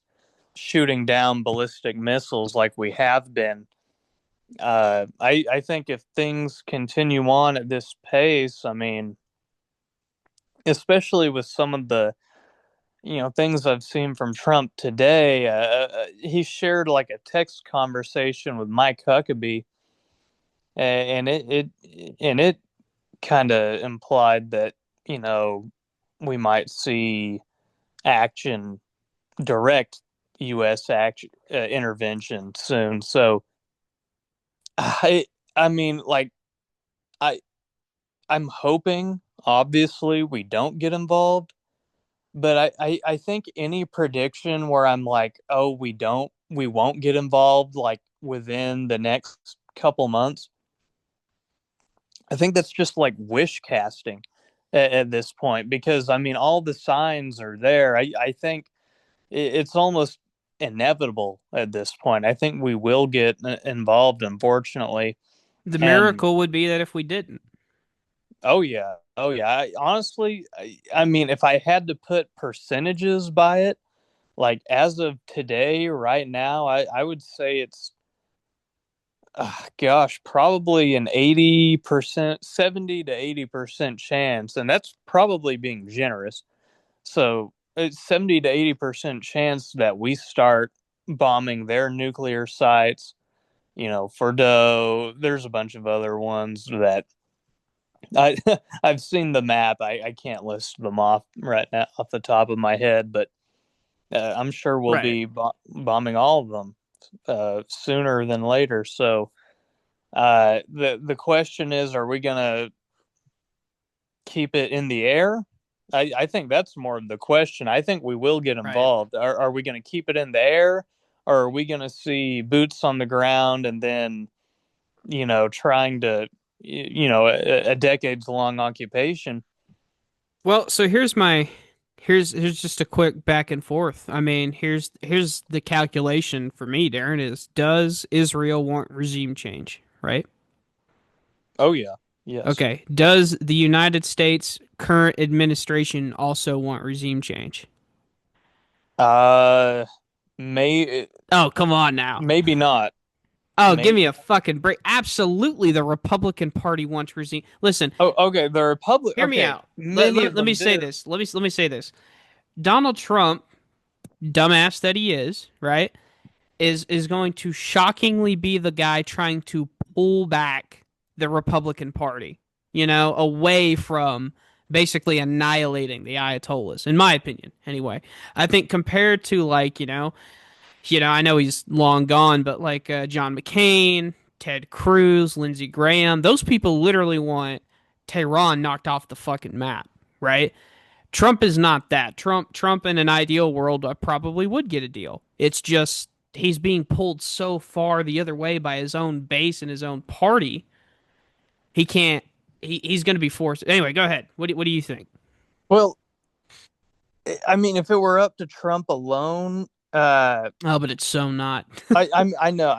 shooting down ballistic missiles like we have been. I think if things continue on at this pace, I mean, especially with some of the things I've seen from Trump today, he shared like a text conversation with Mike Huckabee. And it kind of implied that, we might see direct U.S. intervention soon. So, I'm hoping, obviously, we don't get involved. But I think any prediction where I'm like, oh, we won't get involved, like within the next couple months, I think that's just like wish casting at this point, because I mean, all the signs are there. I think it's almost inevitable at this point. I think we will get involved, unfortunately. The And miracle would be that if we didn't. oh yeah, honestly, I mean, if I had to put percentages by it, like as of today, right now, I would say it's, gosh, probably an 80%, 70 to 80% chance, and that's probably being generous. So it's 70 to 80% chance that we start bombing their nuclear sites. Fordo. There's a bunch of other ones that I I've seen the map. I can't list them off right now off the top of my head, but I'm sure we'll Right. be bombing all of them sooner than later. So the question is, are we gonna keep it in the air? I think that's more of the question. I think we will get involved. Right. Are we going to keep it in the air, or are we going to see boots on the ground and then, trying to, a decades-long occupation? Well, so here's just a quick back and forth. I mean, here's the calculation for me, Darren, is does Israel want regime change, right? Oh yeah. Yes. Okay. Does the United States current administration also want regime change? May. Oh, come on now. Maybe not. Oh, give me a fucking break. Absolutely, the Republican Party wants regime. Listen. Oh, okay. The Republic. Hear me out. Let me say this. Let me say this. Donald Trump, dumbass that he is, right, is going to shockingly be the guy trying to pull back the Republican Party, away from basically annihilating the Ayatollahs, in my opinion, anyway. I think compared to I know he's long gone, but like John McCain, Ted Cruz, Lindsey Graham, those people literally want Tehran knocked off the fucking map, right? Trump is not that. Trump in an ideal world probably would get a deal. It's just he's being pulled so far the other way by his own base and his own party. He can't. He's going to be forced. Anyway, go ahead. What do you think? Well, I mean, if it were up to Trump alone, but it's so not. I know.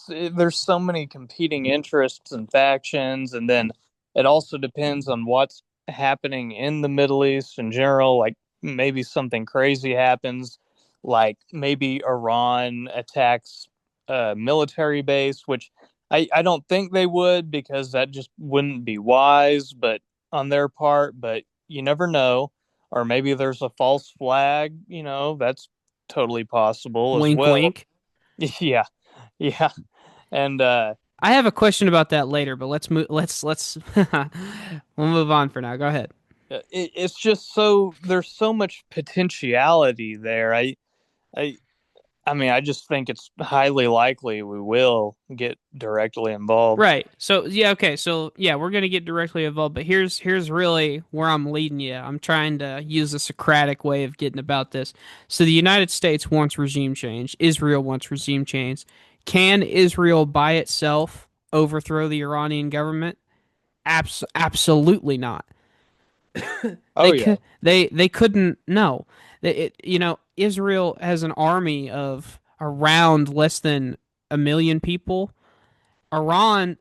There's so many competing interests and factions, and then it also depends on what's happening in the Middle East in general. Like maybe something crazy happens, like maybe Iran attacks a military base, which I don't think they would, because that just wouldn't be wise, but on their part. But you never know. Or maybe there's a false flag. That's totally possible wink, as well. Wink. Yeah. And I have a question about that later, but let's move. Let's we'll move on for now. Go ahead. It's just there's so much potentiality there. I mean, I just think it's highly likely we will get directly involved. Right. So, yeah, okay. So, yeah, we're going to get directly involved, but here's really where I'm leading you. I'm trying to use a Socratic way of getting about this. So, the United States wants regime change. Israel wants regime change. Can Israel by itself overthrow the Iranian government? Absolutely not. They couldn't. No. Israel has an army of around less than 1 million people. Iran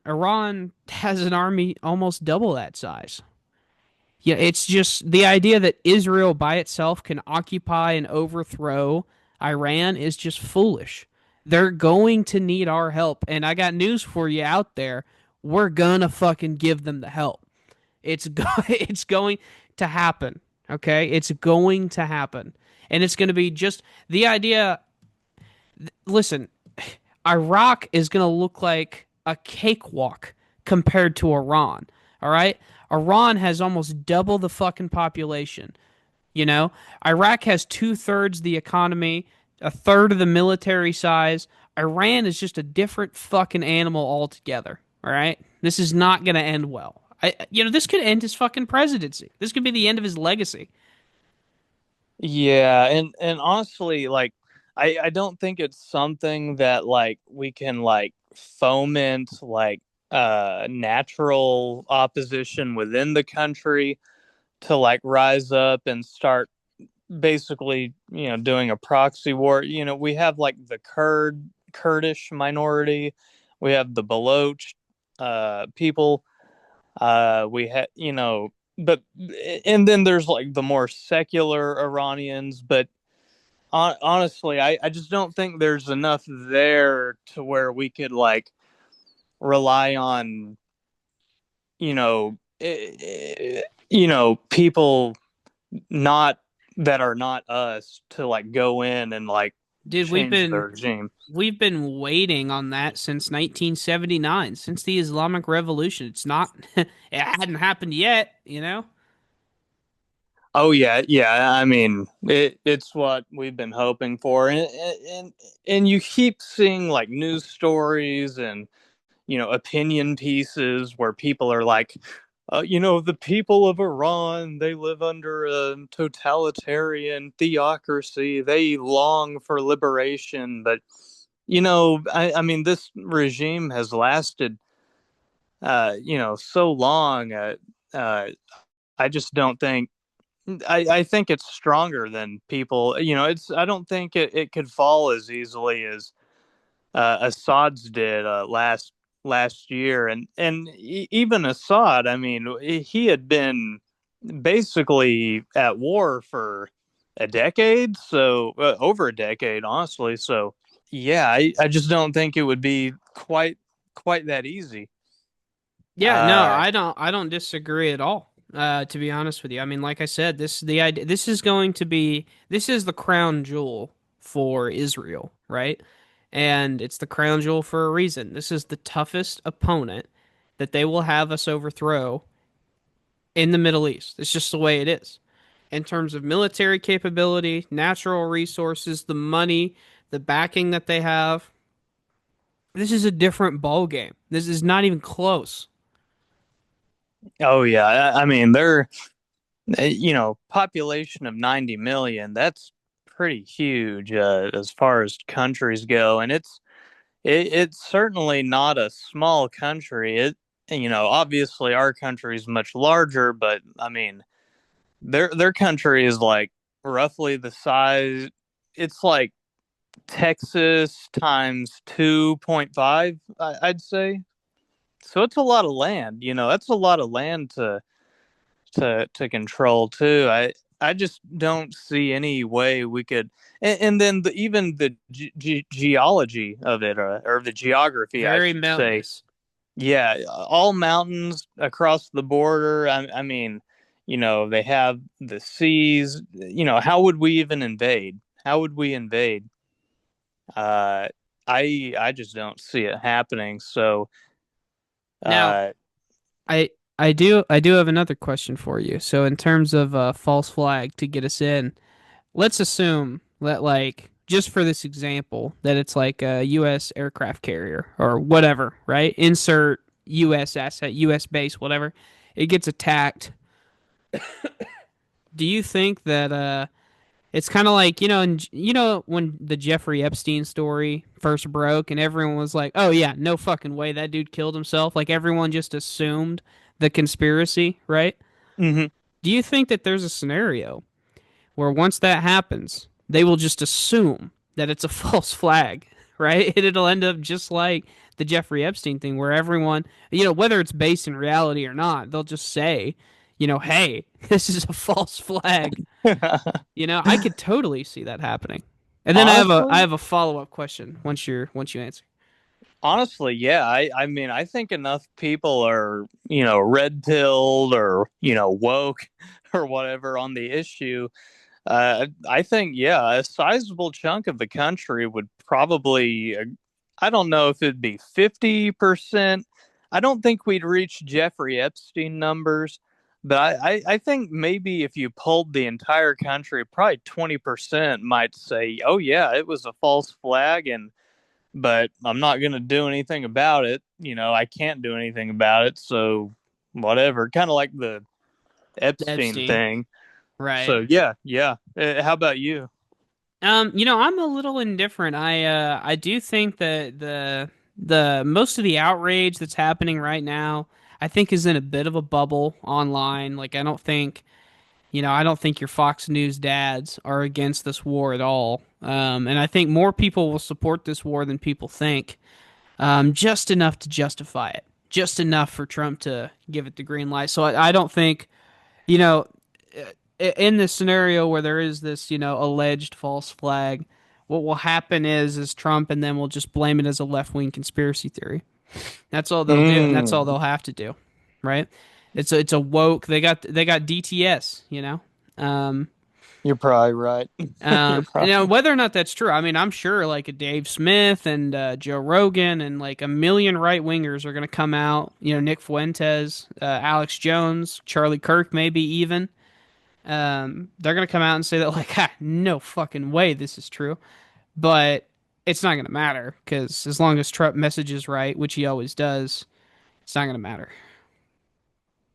has an army almost double that size. Yeah, it's just the idea that Israel by itself can occupy and overthrow Iran is just foolish. They're going to need our help, and I got news for you out there. We're gonna fucking give them the help. It's going to happen. Okay, it's going to happen. And it's going to be just the idea. Listen, Iraq is going to look like a cakewalk compared to Iran. All right? Iran has almost double the fucking population. Iraq has 2/3 the economy, 1/3 of the military size. Iran is just a different fucking animal altogether. All right? This is not going to end well. This could end his fucking presidency. This could be the end of his legacy. Yeah, and honestly, like, I don't think it's something that like we can like foment like natural opposition within the country to like rise up and start basically, doing a proxy war. We have like the Kurdish minority, we have the Baloch people, we had, but and then there's like the more secular Iranians, but honestly, I just don't think there's enough there to where we could like rely on, people not that are not us to like go in and like Dude, change the regime. we've been waiting on that since 1979, since the Islamic Revolution. It's not it hadn't happened yet, you know? Oh yeah, yeah. I mean, it's what we've been hoping for, and you keep seeing like news stories and opinion pieces where people are like, the people of Iran, they live under a totalitarian theocracy. They long for liberation, but I mean, this regime has lasted, so long. I just don't think. I think it's stronger than people. I don't think it could fall as easily as Assad's did last year, and even Assad. I mean, he had been basically at war for a decade, so over a decade, honestly. So yeah, I just don't think it would be quite that easy. Yeah, no, I don't disagree at all. To be honest with you, I mean, like I said, the idea. This is going to be this is the crown jewel for Israel, right? And it's the crown jewel for a reason. This is the toughest opponent that they will have us overthrow in the Middle East. It's just the way it is. In terms of military capability, natural resources, the money, the backing that they have, this is a different ball game. This is not even close. Oh yeah, I mean they're population of 90 million. That's pretty huge as far as countries go, and it's certainly not a small country. Obviously our country is much larger, but I mean their country is like roughly the size. It's like Texas times 2.5, I'd say. So it's a lot of land. That's a lot of land to control too. I just don't see any way we could. And then even the geology of it, or the geography, I Very should say. mountainous. Yeah, all mountains across the border. I mean, they have the seas. How would we even invade? How would we invade? Uh, I just don't see it happening. So, Now, uh, I do have another question for you. So in terms of false flag to get us in, let's assume that like just for this example that it's like a U.S. aircraft carrier or whatever, right? Insert U.S. asset, U.S. base, whatever. It gets attacked. Do you think that it's kind of like, and when the Jeffrey Epstein story first broke and everyone was like, "Oh yeah, no fucking way that dude killed himself." Like everyone just assumed the conspiracy, right? mm-hmm. Do you think that there's a scenario where once that happens, they will just assume that it's a false flag, right? And it'll end up just like the Jeffrey Epstein thing where everyone, whether it's based in reality or not, they'll just say, "Hey, this is a false flag." I could totally see that happening. And then Honestly, I have a follow-up question once you answer. honestly, yeah. I mean, I think enough people are, red pilled or, woke or whatever on the issue. I think, yeah, a sizable chunk of the country would probably, I don't know if it'd be 50%. I don't think we'd reach Jeffrey Epstein numbers, but I think maybe if you pulled the entire country, probably 20% might say, oh, yeah, it was a false flag, but I'm not going to do anything about it. I can't do anything about it. So whatever, kind of like the Epstein thing. Right. So yeah. How about you? I'm a little indifferent. I do think that the most of the outrage that's happening right now, I think is in a bit of a bubble online. Like I don't think I don't think your Fox News dads are against this war at all. And I think more people will support this war than people think. Just enough to justify it, just enough for Trump to give it the green light. So I don't think, you know, in this scenario where there is this, alleged false flag, what will happen is Trump and then will just blame it as a left-wing conspiracy theory. That's all they'll do, and that's all they'll have to do, right? It's a woke. They got DTS, You're probably right. Now, whether or not that's true, I mean, I'm sure like a Dave Smith and Joe Rogan and like a million right wingers are going to come out. Nick Fuentes, Alex Jones, Charlie Kirk, maybe even. They're going to come out and say that like, no fucking way this is true. But it's not going to matter because as long as Trump messages right, which he always does, it's not going to matter.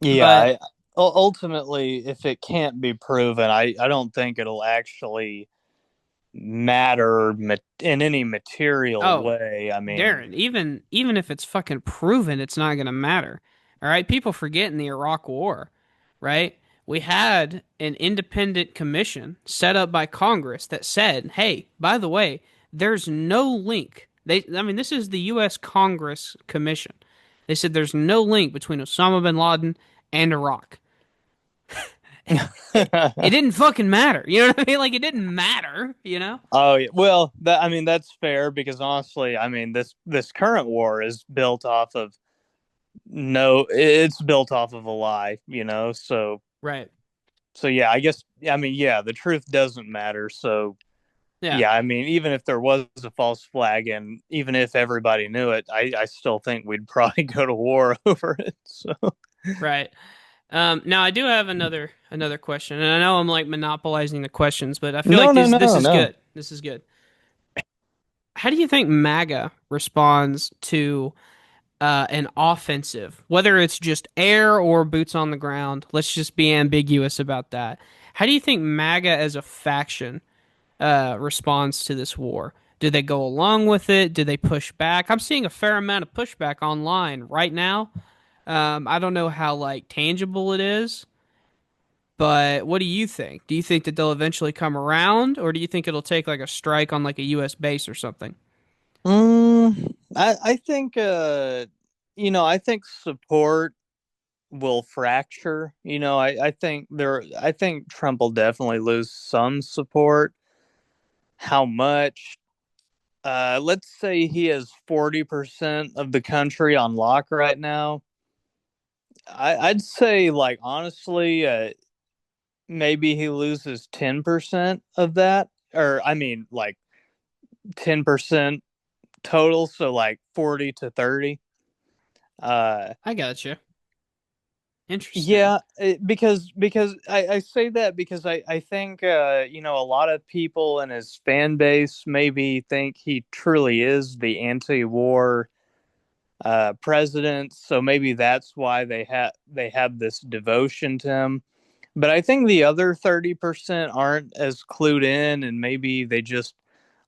Yeah, ultimately, if it can't be proven, I don't think it'll actually matter in any material way. I mean, Darren, even if it's fucking proven, it's not going to matter. All right, people forget in the Iraq War, right? We had an independent commission set up by Congress that said, "Hey, by the way, there's no link." This is the U.S. Congress Commission. They said there's no link between Osama bin Laden and Iraq. It didn't fucking matter. You know what I mean? Like, it didn't matter, Oh, yeah. Well, that's fair because honestly, this current war is built off of it's built off of a lie, so. Right. So, yeah, I guess, the truth doesn't matter. So, yeah, even if there was a false flag and even if everybody knew it, I still think we'd probably go to war over it. So. Right. Now I do have another question, and I know I'm like monopolizing the questions, but I feel this is good. This is good. How do you think MAGA responds to an offensive, whether it's just air or boots on the ground? Let's just be ambiguous about that. How do you think MAGA as a faction responds to this war? Do they go along with it? Do they push back? I'm seeing a fair amount of pushback online right now. I don't know how like tangible it is, but what do you think? Do you think that they'll eventually come around, or do you think it'll take like a strike on like a U.S. base or something? I think I think support will fracture. I think Trump will definitely lose some support. How much? Let's say he has 40% of the country on lock right now. I'd say, like, honestly, maybe he loses 10% of that, or like 10% total, so like 40 to 30. I gotcha. Interesting. Yeah, because I say that because I think a lot of people in his fan base maybe think he truly is the anti-war president, so maybe that's why they have this devotion to him. But I think the other 30% aren't as clued in, and maybe they just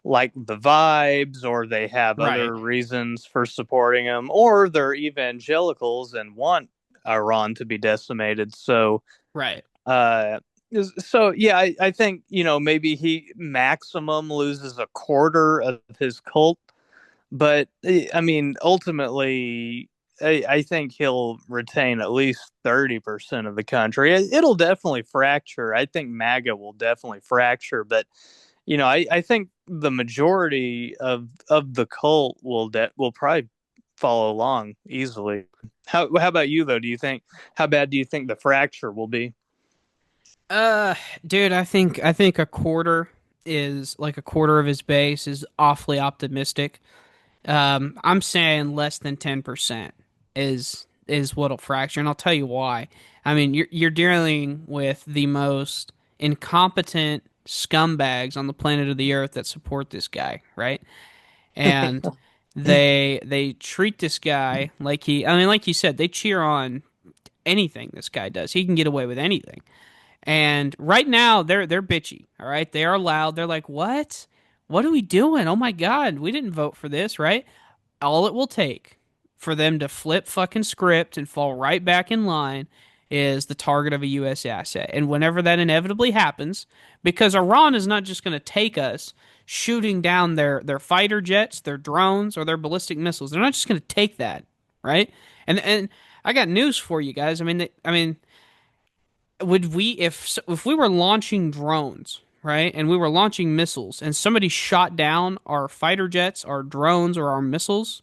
like the vibes, or they have other reasons for supporting him, or they're evangelicals and want Iran to be decimated. So so yeah, I think maybe he maximum loses a quarter of his cult. But ultimately, I think he'll retain at least 30% of the country. It'll definitely fracture. I think MAGA will definitely fracture. But, I think the majority of the cult will probably follow along easily. How about you, though? How bad do you think the fracture will be? Dude, I think a quarter is like a quarter of his base is awfully optimistic. I'm saying less than 10% is what'll fracture, and I'll tell you why. You're dealing with the most incompetent scumbags on the planet of the earth that support this guy, right? And they treat this guy like like you said, they cheer on anything this guy does. He can get away with anything. And right now they're bitchy, all right? They are loud. They're like, "What? What are we doing? Oh my God, we didn't vote for this," right? All it will take for them to flip fucking script and fall right back in line is the target of a U.S. asset. And whenever that inevitably happens, because Iran is not just going to take us shooting down their fighter jets, their drones, or their ballistic missiles. They're not just going to take that, right? And I got news for you guys. Would we if we were launching drones, right, and we were launching missiles, and somebody shot down our fighter jets, our drones, or our missiles,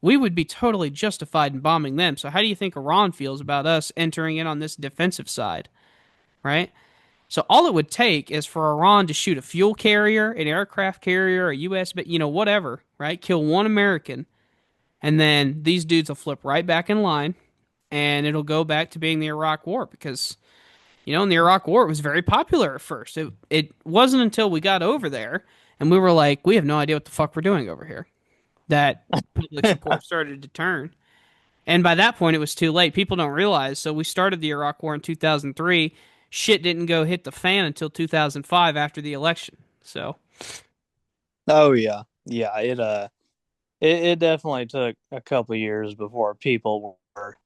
we would be totally justified in bombing them. So how do you think Iran feels about us entering in on this defensive side, right? So all it would take is for Iran to shoot a fuel carrier, an aircraft carrier, a U.S., but whatever, right? Kill one American, and then these dudes will flip right back in line, and it'll go back to being the Iraq War because, in the Iraq War, it was very popular at first. It wasn't until we got over there and we were like, we have no idea what the fuck we're doing over here, that public support started to turn. And by that point, it was too late. People don't realize. So we started the Iraq War in 2003. Shit didn't go hit the fan until 2005 after the election. So. Oh yeah, yeah. It definitely took a couple of years before people were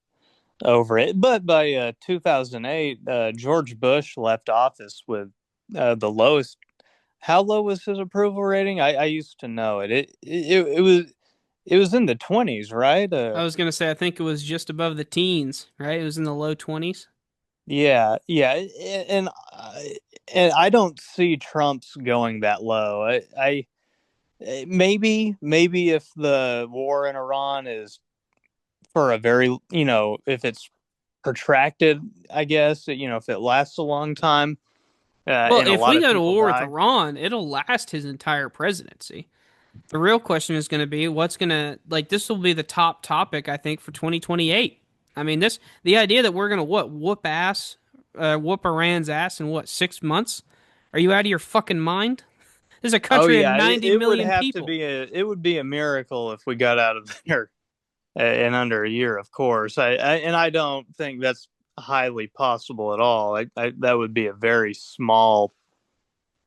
over it. But by 2008, George Bush left office with the lowest. How low was his approval rating? I used to know it. It was in the 20s, right? I was gonna say I think it was just above the teens, right? It was in the low 20s. Yeah, and I don't see Trump's going that low. I maybe if the war in Iran is for a very, if it's protracted, I guess, if it lasts a long time. Well, if we go to war with Iran, it'll last his entire presidency. The real question is going to be this will be the top topic, I think, for 2028. I mean, the idea that we're going to whoop Iran's ass in 6 months? Are you out of your fucking mind? There's a country of 90 million people. It would be a miracle if we got out of there in under a year, of course. I don't think that's highly possible at all. That would be a very small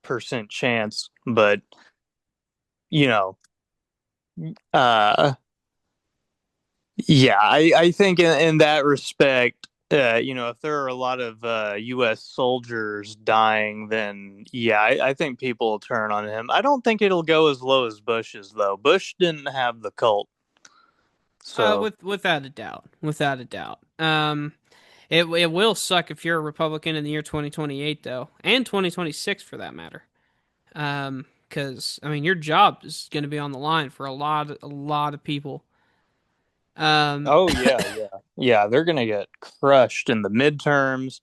percent chance, but I think in that respect, if there are a lot of U.S. soldiers dying, then I think people will turn on him. I don't think it'll go as low as Bush's, though. Bush didn't have the cult. So without a doubt. It will suck if you're a Republican in the year 2028, though, and 2026 for that matter. Because your job is going to be on the line for a lot of people. Yeah, they're going to get crushed in the midterms,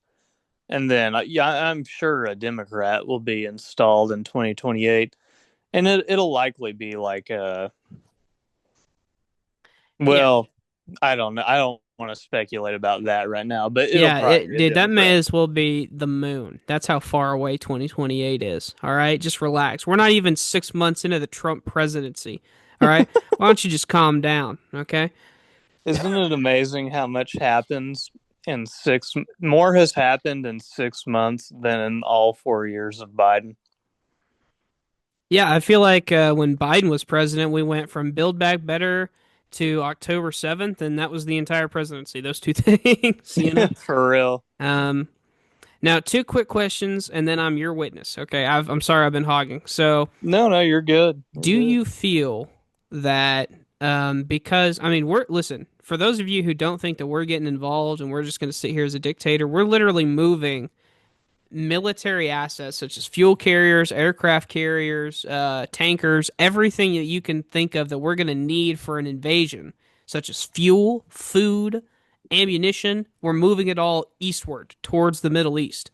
and then I'm sure a Democrat will be installed in 2028, and it'll likely be like I don't know. I don't want to speculate about that right now, but that may as well be the moon. That's how far away 2028 is. All right, just relax. We're not even 6 months into the Trump presidency. All right, why don't you just calm down? Okay. Isn't it amazing how much happens in more has happened in 6 months than in all 4 years of Biden? Yeah, I feel like when Biden was president, we went from Build Back Better to October 7th, and that was the entire presidency, those two things. For real. Now, 2 quick questions, and then I'm your witness. Okay, I'm sorry I've been hogging. So No, you're good. Do you feel that because, listen, for those of you who don't think that we're getting involved and we're just going to sit here as a dictator, we're literally moving military assets such as fuel carriers, aircraft carriers, tankers, everything that you can think of that we're going to need for an invasion, such as fuel, food, ammunition. We're moving it all eastward towards the Middle East.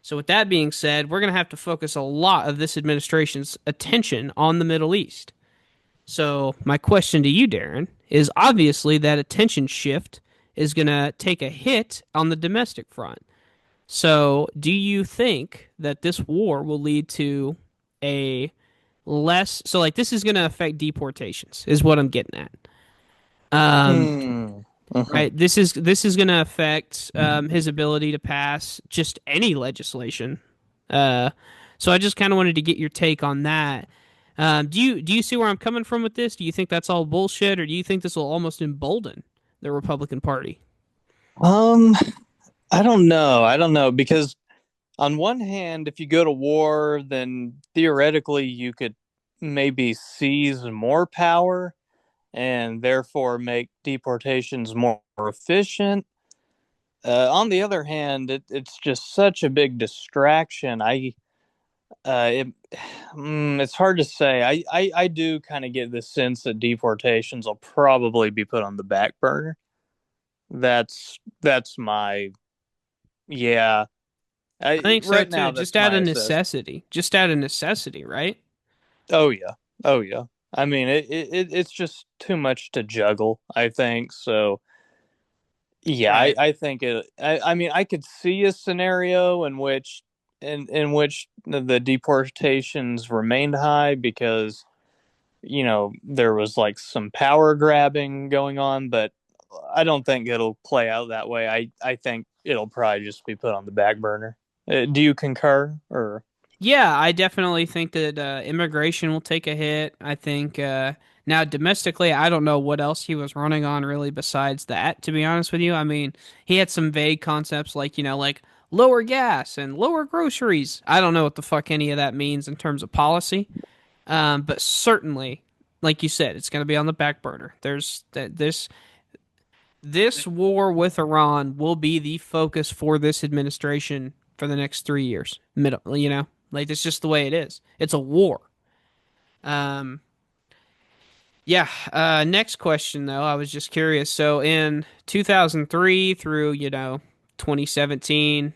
So with that being said, we're going to have to focus a lot of this administration's attention on the Middle East. So my question to you, Darren, is obviously that attention shift is going to take a hit on the domestic front. So do you think that this war will lead to this is going to affect deportations is what I'm getting at. Right. This is going to affect his ability to pass just any legislation. So I just kind of wanted to get your take on that. Do you see where I'm coming from with this? Do you think that's all bullshit, or do you think this will almost embolden the Republican Party? I don't know. I don't know because on one hand, if you go to war, then theoretically you could maybe seize more power and therefore make deportations more efficient. On the other hand, it's just such a big distraction. It, it's hard to say. I do kind of get the sense that deportations will probably be put on the back burner. That's my yeah. I think so Right too. now, that's my assessment. Just out of necessity, right? Oh yeah, oh yeah. I mean, it's just too much to juggle. I think so. Yeah, Right. I think it. I mean, I could see a scenario in which the deportations remained high because there was like some power grabbing going on, but I don't think it'll play out that way. I think it'll probably just be put on the back burner. Do you concur or? Yeah, I definitely think that immigration will take a hit. I think now domestically, I don't know what else he was running on really besides that, to be honest with you. I mean, he had some vague concepts like, like lower gas and lower groceries. I don't know what the fuck any of that means in terms of policy. But certainly, like you said, it's going to be on the back burner. There's this war with Iran will be the focus for this administration for the next 3 years. Like it's just the way it is. It's a war. Um, yeah. Next question though, I was just curious. So in 2003 through 2017,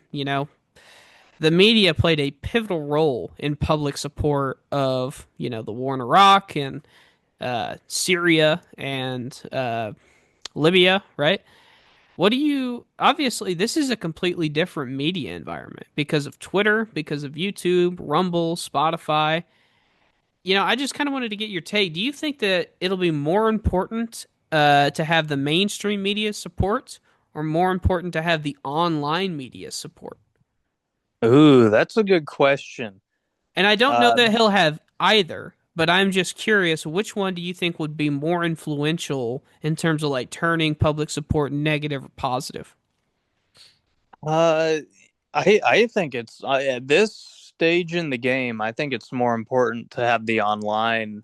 the media played a pivotal role in public support of the war in Iraq and Syria and Libya, right? Obviously, this is a completely different media environment because of Twitter, because of YouTube, Rumble, Spotify. I just kind of wanted to get your take. Do you think that it'll be more important to have the mainstream media support or more important to have the online media support? Ooh, that's a good question. And I don't know Uh, that he'll have either, but I'm just curious, which one do you think would be more influential in terms of like turning public support negative or positive? uh, I think it's at this stage in the game. I think it's more important to have the online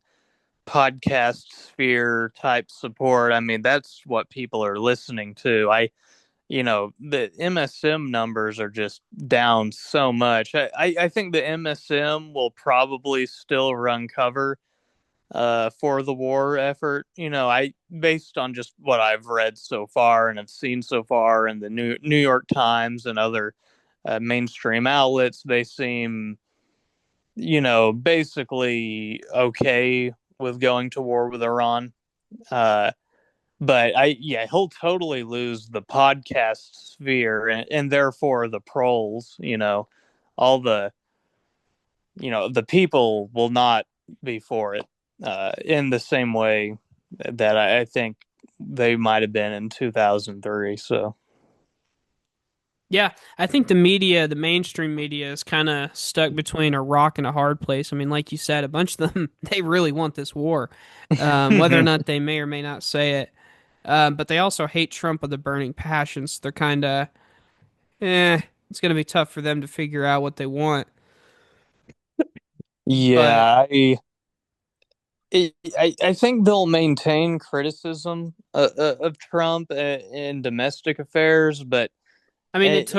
podcast sphere type support. I mean, that's what people are listening to. The MSM numbers are just down so much. I think the MSM will probably still run cover for the war effort. I based on just what I've read so far and have seen so far in the New York Times and other mainstream outlets, they seem basically okay with going to war with Iran. Uh, but he'll totally lose the podcast sphere and therefore the proles. All the people will not be for it in the same way that I think they might have been in 2003. So Yeah, I think the mainstream media is kind of stuck between a rock and a hard place. I mean, like you said, a bunch of them, they really want this war, whether or not they may or may not say it. But they also hate Trump with a burning passion. So they're kind of, it's going to be tough for them to figure out what they want. But yeah, I think they'll maintain criticism of Trump in domestic affairs, but I mean, it,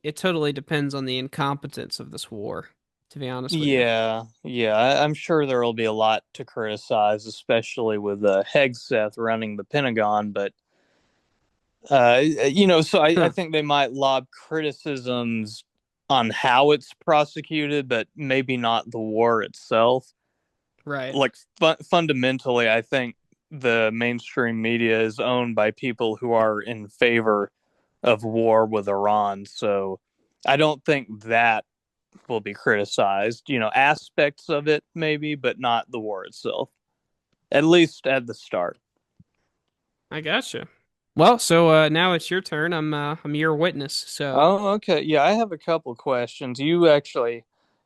it totally depends on the incompetence of this war, to be honest with you. yeah, I'm sure there will be a lot to criticize, especially with Hegseth running the Pentagon. But so I think they might lob criticisms on how it's prosecuted, but maybe not the war itself. Right. Like fundamentally, I think the mainstream media is owned by people who are in favor of war with Iran. So I don't think that will be criticized. Aspects of it maybe, but not the war itself. At least at the start. I gotcha. Well, so now it's your turn. I'm your witness. So Oh, okay. Yeah, I have a couple questions. You actually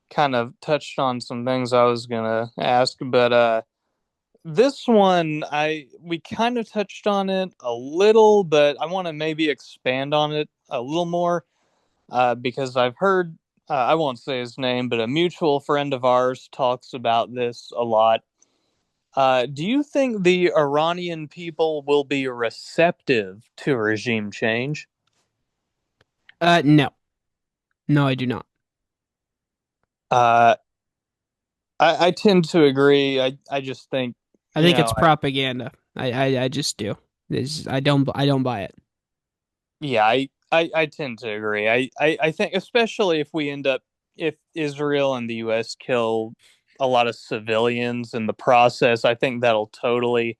kind of touched on some things I was gonna ask, but This one, we kind of touched on it a little, but I want to maybe expand on it a little more because I've heard, I won't say his name, but a mutual friend of ours talks about this a lot. Do you think the Iranian people will be receptive to regime change? No. No, I do not. Uh, I tend to agree. I just think, I think it's propaganda. I just do. I don't buy it. Yeah, I tend to agree. I think especially if Israel and the US kill a lot of civilians in the process, I think that'll totally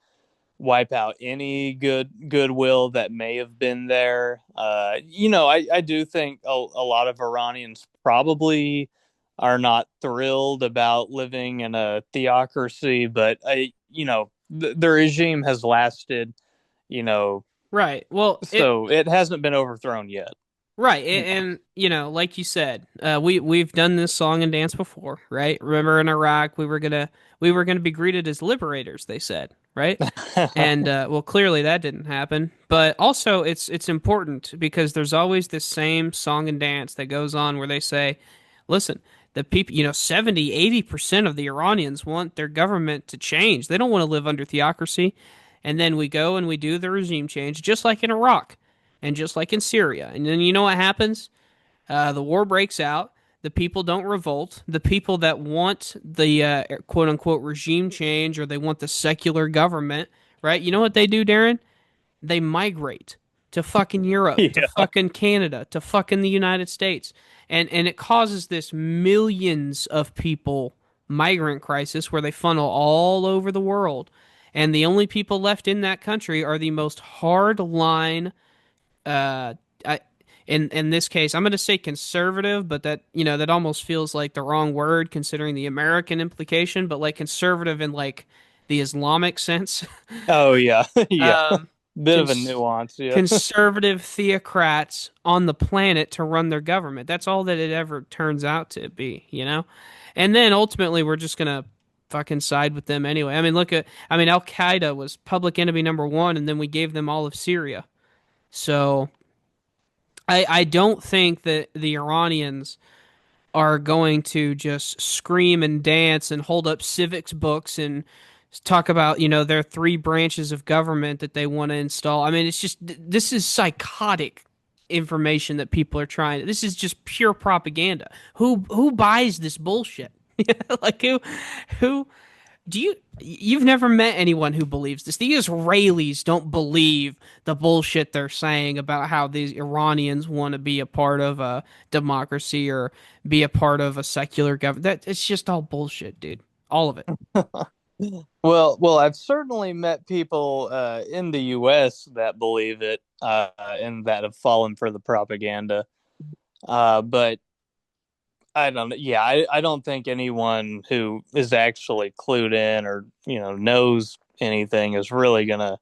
wipe out any goodwill that may have been there. I do think a lot of Iranians probably are not thrilled about living in a theocracy, but the regime has lasted, Right. Well, so it hasn't been overthrown yet. Right, and like you said, we've done this song and dance before, right? Remember in Iraq, we were gonna be greeted as liberators, they said, right? And well, clearly that didn't happen. But also, it's important because there's always this same song and dance that goes on where they say, "Listen, the people, 70, 80% of the Iranians want their government to change. They don't want to live under theocracy." And then we go and we do the regime change, just like in Iraq and just like in Syria. And then you know what happens? The war breaks out. The people don't revolt. The people that want the quote unquote regime change or they want the secular government, right? You know what they do, Darren? They migrate to fucking Europe, to fucking Canada, to fucking the United States. And it causes this millions of people migrant crisis where they funnel all over the world. And the only people left in that country are the most hard line I in this case, I'm going to say conservative, but that almost feels like the wrong word considering the American implication, but like conservative in like the Islamic sense. Oh yeah, yeah, bit of a nuance. Yeah, conservative theocrats on the planet to run their government. That's all that it ever turns out to be, and then ultimately we're just gonna fucking side with them anyway. I mean, Al Qaeda was public enemy number one, and then we gave them all of Syria. So I don't think that the Iranians are going to just scream and dance and hold up civics books and talk about, their three branches of government that they want to install. I mean, it's just, this is psychotic information that people are trying. This is just pure propaganda. Who buys this bullshit? Like who you've never met anyone who believes this. The Israelis don't believe the bullshit they're saying about how these Iranians want to be a part of a democracy or be a part of a secular government. It's just all bullshit, dude. All of it. Well, I've certainly met people in the U.S. that believe it and that have fallen for the propaganda. But I don't. Yeah, I don't think anyone who is actually clued in or knows anything is really gonna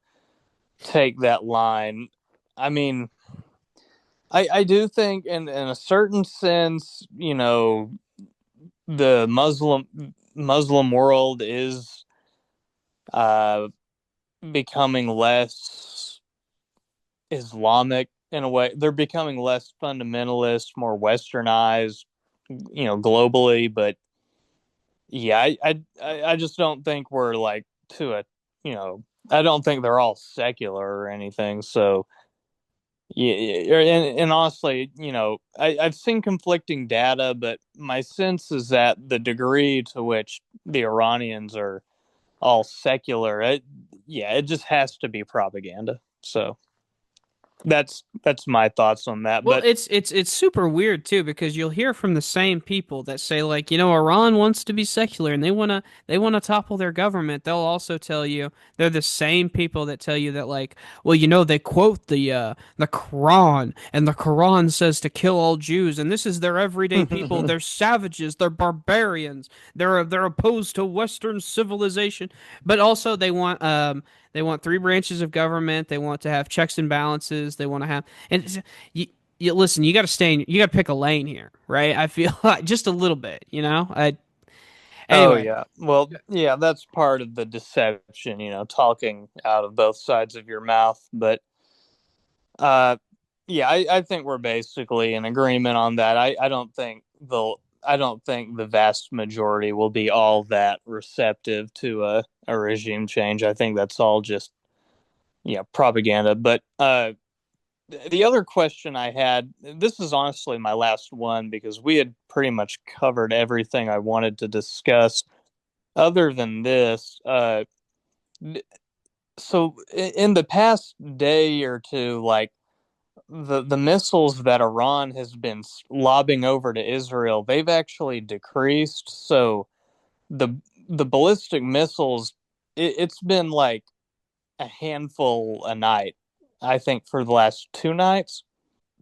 take that line. I mean, I do think in a certain sense, the Muslim world is becoming less Islamic in a way. They're becoming less fundamentalist, more westernized, globally. But yeah, I just don't think we're like to a, I don't think they're all secular or anything. So yeah, and honestly, I've seen conflicting data, but my sense is that the degree to which the Iranians are all secular, it just has to be propaganda. So that's my thoughts on that. Well, but it's super weird too because you'll hear from the same people that say like, Iran wants to be secular and they wanna topple their government. They'll also tell you they're the same people that tell you that like, well, they quote the Quran and the Quran says to kill all Jews and this is their everyday people. They're savages. They're barbarians. They're opposed to Western civilization, but also they want three branches of government. They want to have checks and balances. They want to have, and you listen. You got to pick a lane here, right? I feel like just a little bit, Oh, Anyway, yeah. Well, yeah, that's part of the deception, talking out of both sides of your mouth. But, uh, yeah, I think we're basically in agreement on that. I don't think the vast majority will be all that receptive to a regime change. I think that's all just, propaganda. But, the other question I had, this is honestly my last one because we had pretty much covered everything I wanted to discuss. Other than this, so in the past day or two, like the missiles that Iran has been lobbing over to Israel, they've actually decreased. So the the ballistic missiles, it's been like a handful a night. I think for the last 2 nights,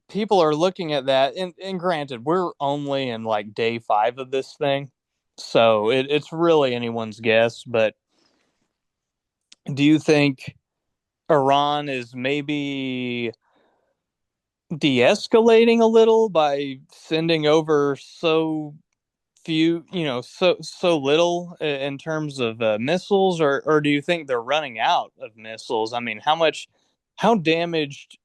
people are looking at that, and granted, we're only in like day 5 of this thing, so it's really anyone's guess. But do you think Iran is maybe de-escalating a little by sending over so few, so little in terms of missiles, or do you think they're running out of missiles? I mean, how damaged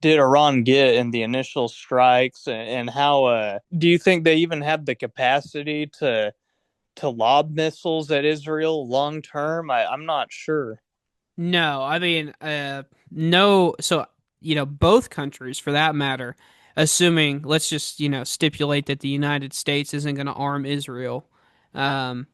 did Iran get in the initial strikes, and how do you think they even have the capacity to lob missiles at Israel long term? I'm not sure. no, I mean, no. So, both countries, for that matter, assuming, let's just, stipulate that the United States isn't going to arm Israel. Um,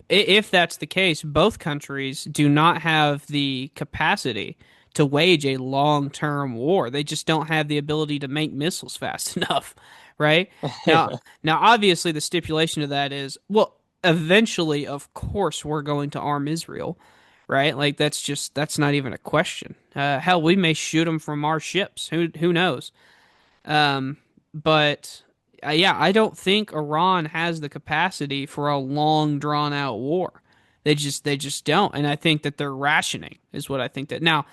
if that's the case, both countries do not have the capacity to wage a long-term war. They just don't have the ability to make missiles fast enough, right? Now, obviously, the stipulation of that is, well, eventually, of course, we're going to arm Israel, right? Like that's not even a question. Hell, we may shoot them from our ships. Who knows? But yeah, I don't think Iran has the capacity for a long drawn out war. They just don't, and I think that they're rationing is what I think that now.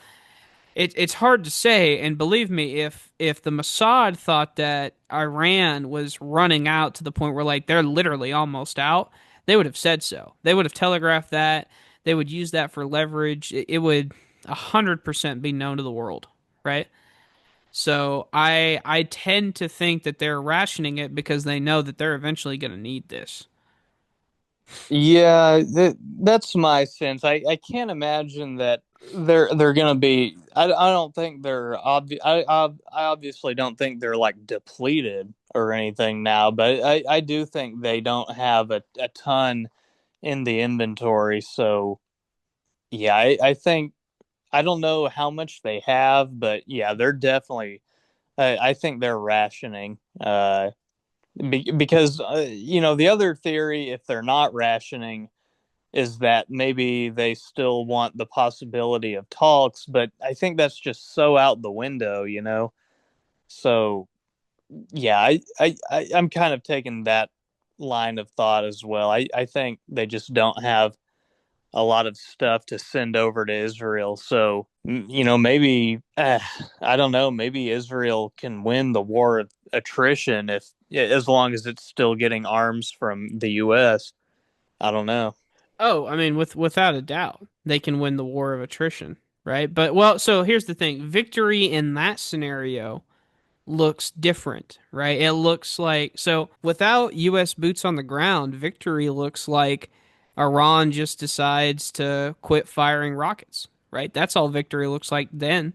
It's hard to say, and believe me, if the Mossad thought that Iran was running out to the point where like they're literally almost out, they would have said so. They would have telegraphed that. They would use that for leverage. It would 100% be known to the world, right? So I tend to think that they're rationing it because they know that they're eventually going to need this. Yeah, that's my sense. I can't imagine that they're gonna be. I don't think they're I obviously don't think they're like depleted or anything now, but I do think they don't have a ton in the inventory. So yeah, I think I don't know how much they have, but yeah, they're definitely. I think they're rationing. Because the other theory, if they're not rationing, is that maybe they still want the possibility of talks, but I think that's just so out the window. So yeah, I'm kind of taking that line of thought as well. I think they just don't have a lot of stuff to send over to Israel. So maybe I don't know. Maybe Israel can win the war of attrition if as long as it's still getting arms from the U.S. I don't know. Oh, I mean, without a doubt, they can win the war of attrition, right? But well, so here's the thing: victory in that scenario looks different, right? It looks like so without U.S. boots on the ground, victory looks like Iran just decides to quit firing rockets, right? That's all victory looks like then.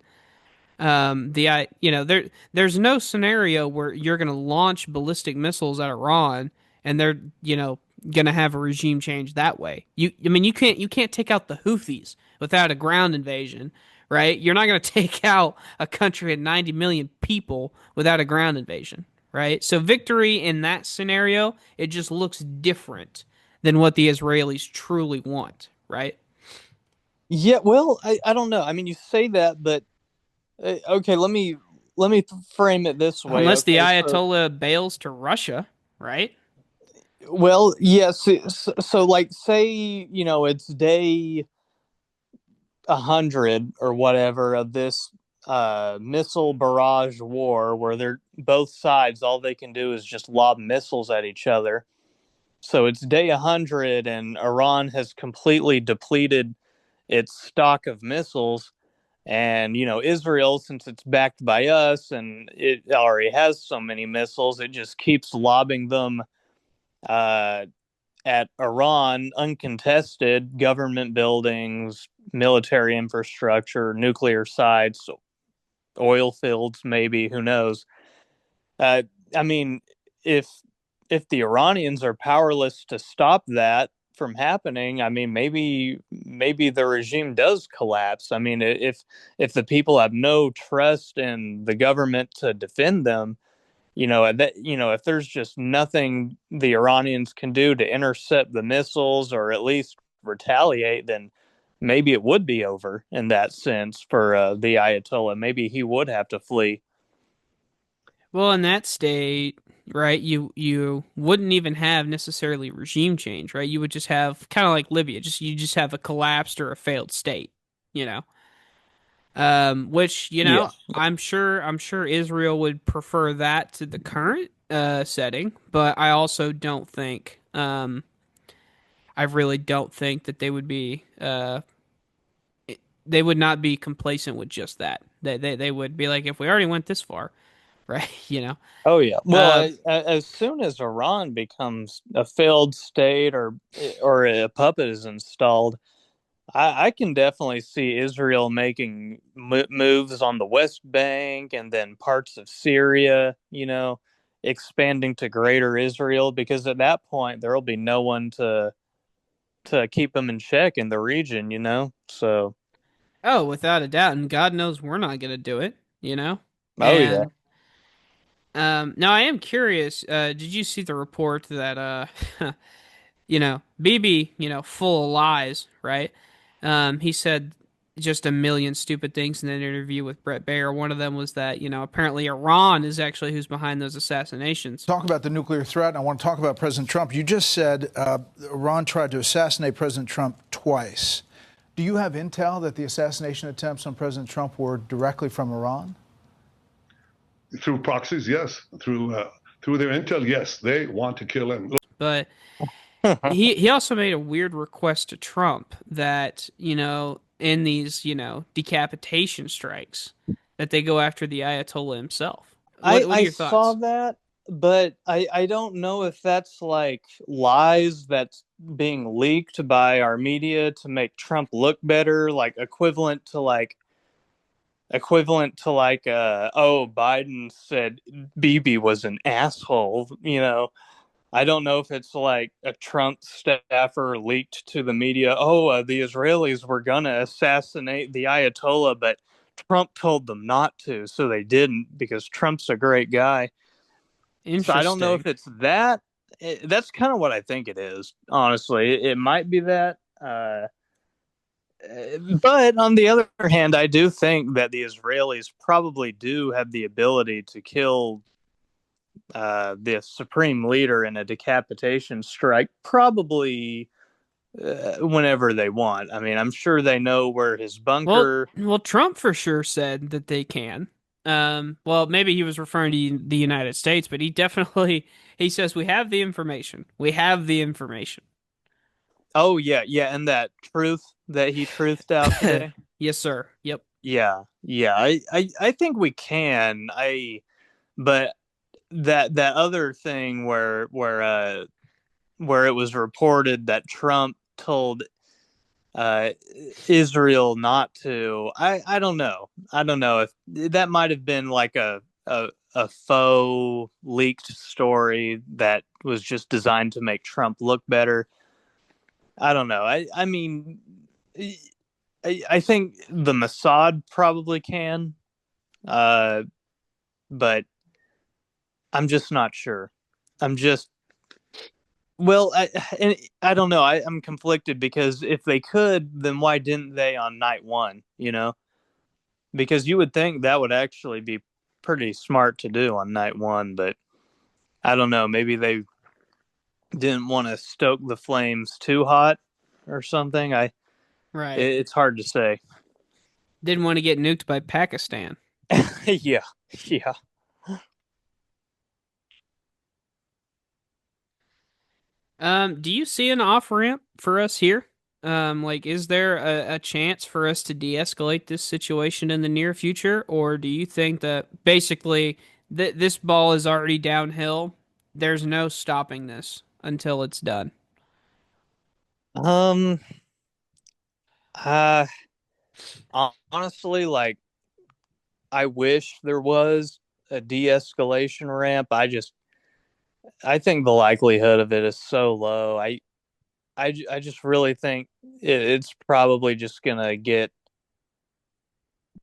There's no scenario where you're going to launch ballistic missiles at Iran and they're going to have a regime change that way. I mean, you can't take out the Houthis without a ground invasion, right? You're not going to take out a country of 90 million people without a ground invasion, right? So victory in that scenario, it just looks different than what the Israelis truly want, right? Yeah, well, I don't know. I mean, you say that, but okay, let me frame it this way. Unless the Okay, so Ayatollah bails to Russia, right? well, yes, so like say it's day 100 or whatever of this missile barrage war where they're both sides all they can do is just lob missiles at each other. So it's day 100, and Iran has completely depleted its stock of missiles. And, Israel, since it's backed by us and it already has so many missiles, it just keeps lobbing them at Iran, uncontested government buildings, military infrastructure, nuclear sites, oil fields, maybe, who knows. Uh, I mean, if the Iranians are powerless to stop that from happening, I mean, maybe the regime does collapse. I mean, if the people have no trust in the government to defend them, if there's just nothing the Iranians can do to intercept the missiles or at least retaliate, then maybe it would be over in that sense for the Ayatollah. Maybe he would have to flee. Well, in that state, right, you wouldn't even have necessarily regime change, right? You would just have kind of like Libya, you just have a collapsed or a failed state, you know. Which, Yeah. I'm sure Israel would prefer that to the current setting, but I also don't think I really don't think that they would not be complacent with just that. They would be like, if we already went this far, right? Oh yeah. Well, as soon as Iran becomes a failed state or a puppet is installed, I can definitely see Israel making moves on the West Bank and then parts of Syria, expanding to greater Israel, because at that point there will be no one to keep them in check in the region. So, oh, without a doubt, and God knows we're not going to do it, oh yeah. And now I am curious, did you see the report that Bibi, full of lies, right? He said just a million stupid things in an interview with Brett Baer. One of them was that, apparently Iran is actually who's behind those assassinations. Talk about the nuclear threat, and I want to talk about President Trump. You just said Iran tried to assassinate President Trump twice. Do you have intel that the assassination attempts on President Trump were directly from Iran? Through proxies, yes. Through their intel, yes. They want to kill him. But he also made a weird request to Trump that, in these, decapitation strikes, that they go after the Ayatollah himself. What are your thoughts? I saw that, but I don't know if that's like lies that's being leaked by our media to make Trump look better, like equivalent to oh, Biden said Bibi was an asshole. I don't know if it's like a Trump staffer leaked to the media, oh, the Israelis were gonna assassinate the Ayatollah, but Trump told them not to, so they didn't, because Trump's a great guy. So I don't know if it's that. That's kind of what I think it is, honestly. It might be that. But on the other hand, I do think that the Israelis probably do have the ability to kill the supreme leader in a decapitation strike, probably whenever they want. I mean, I'm sure they know where his bunker. Well, Trump for sure said that they can. Well, maybe he was referring to the United States, but he says we have the information. We have the information. Oh yeah, and that truth that he truthed out today. Yes, sir. Yep. Yeah. I think we can. But that other thing where it was reported that Trump told Israel not to. I don't know. I don't know if that might have been like a faux leaked story that was just designed to make Trump look better. I don't know. I mean, I think the Mossad probably can, but I'm just not sure. I don't know. I'm conflicted, because if they could, then why didn't they on night one? Because you would think that would actually be pretty smart to do on night one, but I don't know. Maybe they didn't want to stoke the flames too hot or something. Right. It's hard to say. Didn't want to get nuked by Pakistan. Yeah. Do you see an off ramp for us here? Like, is there a chance for us to de-escalate this situation in the near future, or do you think that basically this ball is already downhill? There's no stopping this until it's done. Um, uh, Honestly, like, I wish there was a de-escalation ramp. I think the likelihood of it is so low. I just really think it's probably just gonna get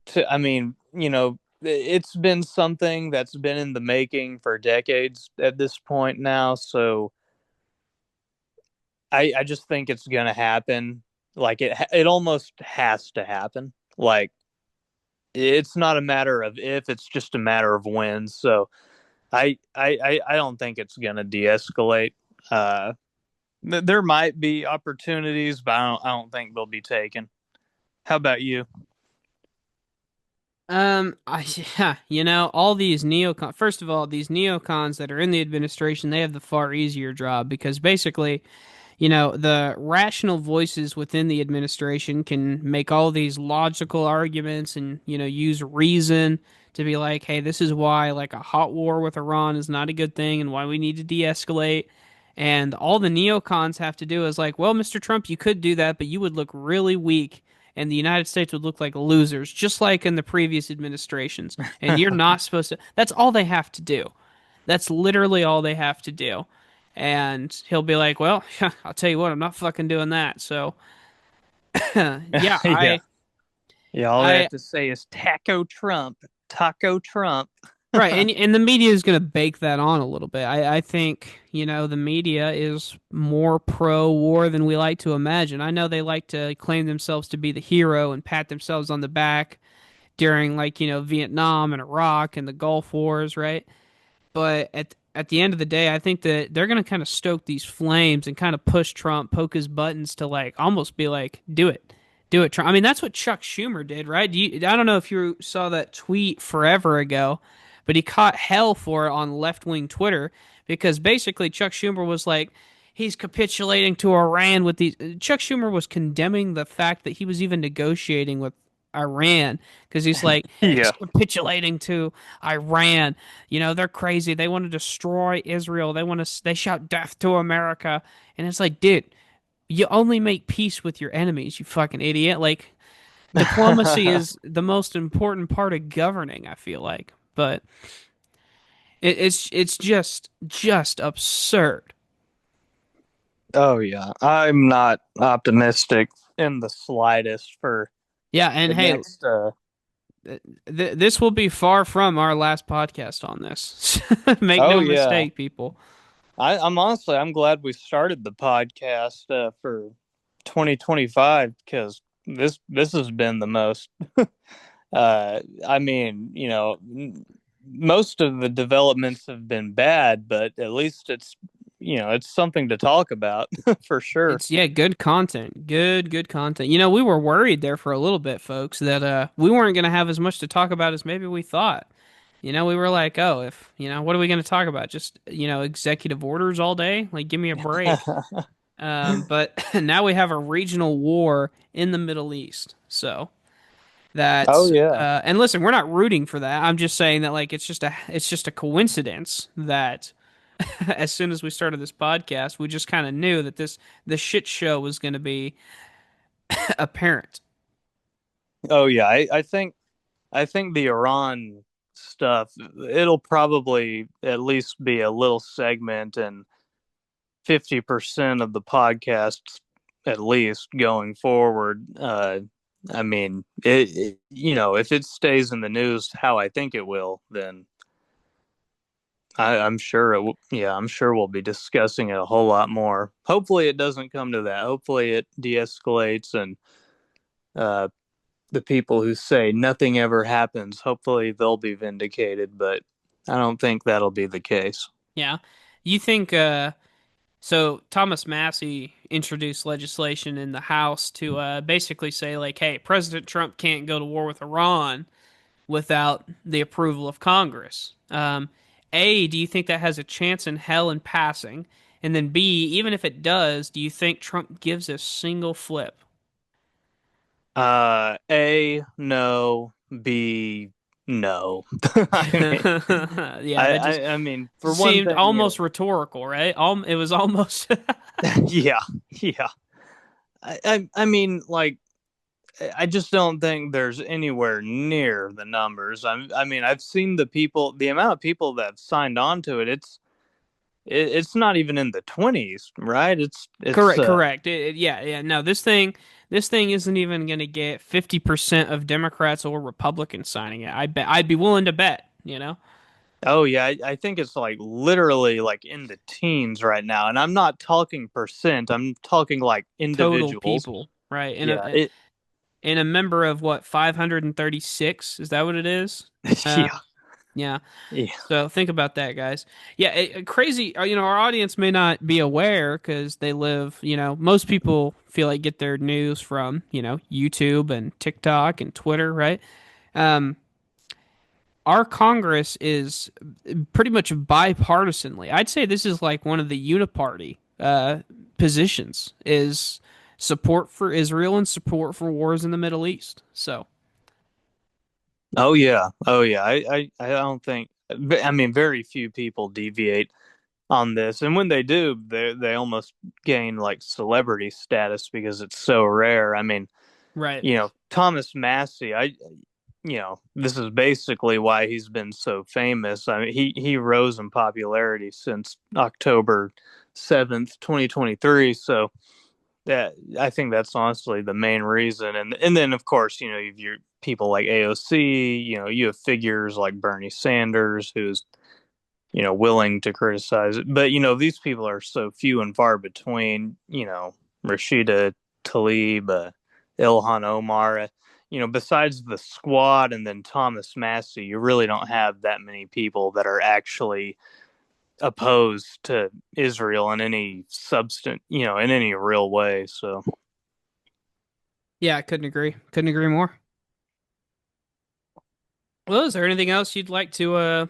to. I mean, it's been something that's been in the making for decades at this point now. So I just think it's gonna happen. Like it almost has to happen. Like it's not a matter of if, it's just a matter of when. So I don't think it's gonna de-escalate. Uh, there might be opportunities, but I don't think they'll be taken. How about you? I yeah, all these neocons. First of all, these neocons that are in the administration, they have the far easier job because basically, the rational voices within the administration can make all these logical arguments and, use reason to be like, hey, this is why like a hot war with Iran is not a good thing and why we need to de-escalate. And all the neocons have to do is like, well, Mr. Trump, you could do that, but you would look really weak and the United States would look like losers, just like in the previous administrations. And you're not supposed to. That's all they have to do. That's literally all they have to do. And he'll be like, well, I'll tell you what, I'm not fucking doing that. So, yeah, Yeah. Yeah, all they I, have to say is Taco Trump, Taco Trump. right. And the media is going to bake that on a little bit. I think, the media is more pro war than we like to imagine. I know they like to claim themselves to be the hero and pat themselves on the back during like, Vietnam and Iraq and the Gulf Wars, right? But at the end of the day, I think that they're going to kind of stoke these flames and kind of push Trump, poke his buttons to like almost be like, do it, Trump. I mean, that's what Chuck Schumer did, right? I don't know if you saw that tweet forever ago, but he caught hell for it on left wing Twitter because basically Chuck Schumer was like, he's capitulating to Iran with these. Chuck Schumer was condemning the fact that he was even negotiating with Iran because he's like, he's Yeah. capitulating to Iran. They're crazy. They want to destroy Israel. They shout death to America. And it's like, dude, you only make peace with your enemies, you fucking idiot. Like, diplomacy is the most important part of governing, I feel like. But it's just absurd. Oh yeah, I'm not optimistic in the slightest for Yeah, and the hey, next. this will be far from our last podcast on this. Make Oh no yeah, mistake, people. I'm glad we started the podcast for 2025 because this has been the most. I mean, most of the developments have been bad, but at least it's something to talk about for sure. It's yeah, good content. Good content. We were worried there for a little bit, folks, that we weren't going to have as much to talk about as maybe we thought. We were like, oh, if, what are we going to talk about? Just, executive orders all day? Like, give me a break. But now we have a regional war in the Middle East. So Oh that's yeah. and listen, we're not rooting for that. I'm just saying that like it's just a coincidence that as soon as we started this podcast, we just kind of knew that the shit show was going to be apparent. Oh yeah. I think the Iran stuff, it'll probably at least be a little segment and 50% of the podcasts at least going forward. I mean, if it stays in the news how I think it will, then I'm sure I'm sure we'll be discussing it a whole lot more. Hopefully it doesn't come to that. Hopefully it de-escalates and uh, the people who say nothing ever happens, hopefully they'll be vindicated, but I don't think that'll be the case. Yeah. You think so Thomas Massey introduced legislation in the House to basically say like, hey, President Trump can't go to war with Iran without the approval of Congress. Do you think that has a chance in hell in passing? And then B, even if it does, do you think Trump gives a single flip? A, no. B, no. Yeah, that just I mean, for one seemed thing, almost rhetorical, right? It was almost. yeah, yeah. I mean, like, I just don't think there's anywhere near the numbers. I mean, I've seen the amount of people that have signed on to it. It's not even in the 20s, right? Correct. Yeah. No, this thing isn't even going to get 50% of Democrats or Republicans signing it. I'd be willing to bet, you know. Oh yeah, I think it's like literally like in the teens right now, and I'm not talking percent. I'm talking like Total individuals. people, right? Yeah, And a member of what, 536? Is that what it is? yeah, Yeah. yeah. So think about that, guys. Yeah, crazy. You know, our audience may not be aware because they live, you know, most people feel like get their news from, you know, YouTube and TikTok and Twitter, right? Um, our Congress is pretty much bipartisanly. I'd say this is like one of the uniparty positions is support for Israel and support for wars in the Middle East. So, Oh yeah, oh yeah. I don't think. I mean, very few people deviate on this, and when they do, they almost gain like celebrity status because it's so rare. I mean, right. you know, Thomas Massey. You know, this is basically why he's been so famous. I mean, he rose in popularity since October 7th, 2023. So that I think that's honestly the main reason. And then of course, you know, you've your people like AOC, you know, you have figures like Bernie Sanders who's, you know, willing to criticize it. But, you know, these people are so few and far between, you know, Rashida Tlaib, Ilhan Omar, you know, besides the squad and then Thomas Massey, you really don't have that many people that are actually opposed to Israel in any you know, in any real way. So, Yeah, I couldn't agree. Couldn't agree more. Well, is there anything else you'd like to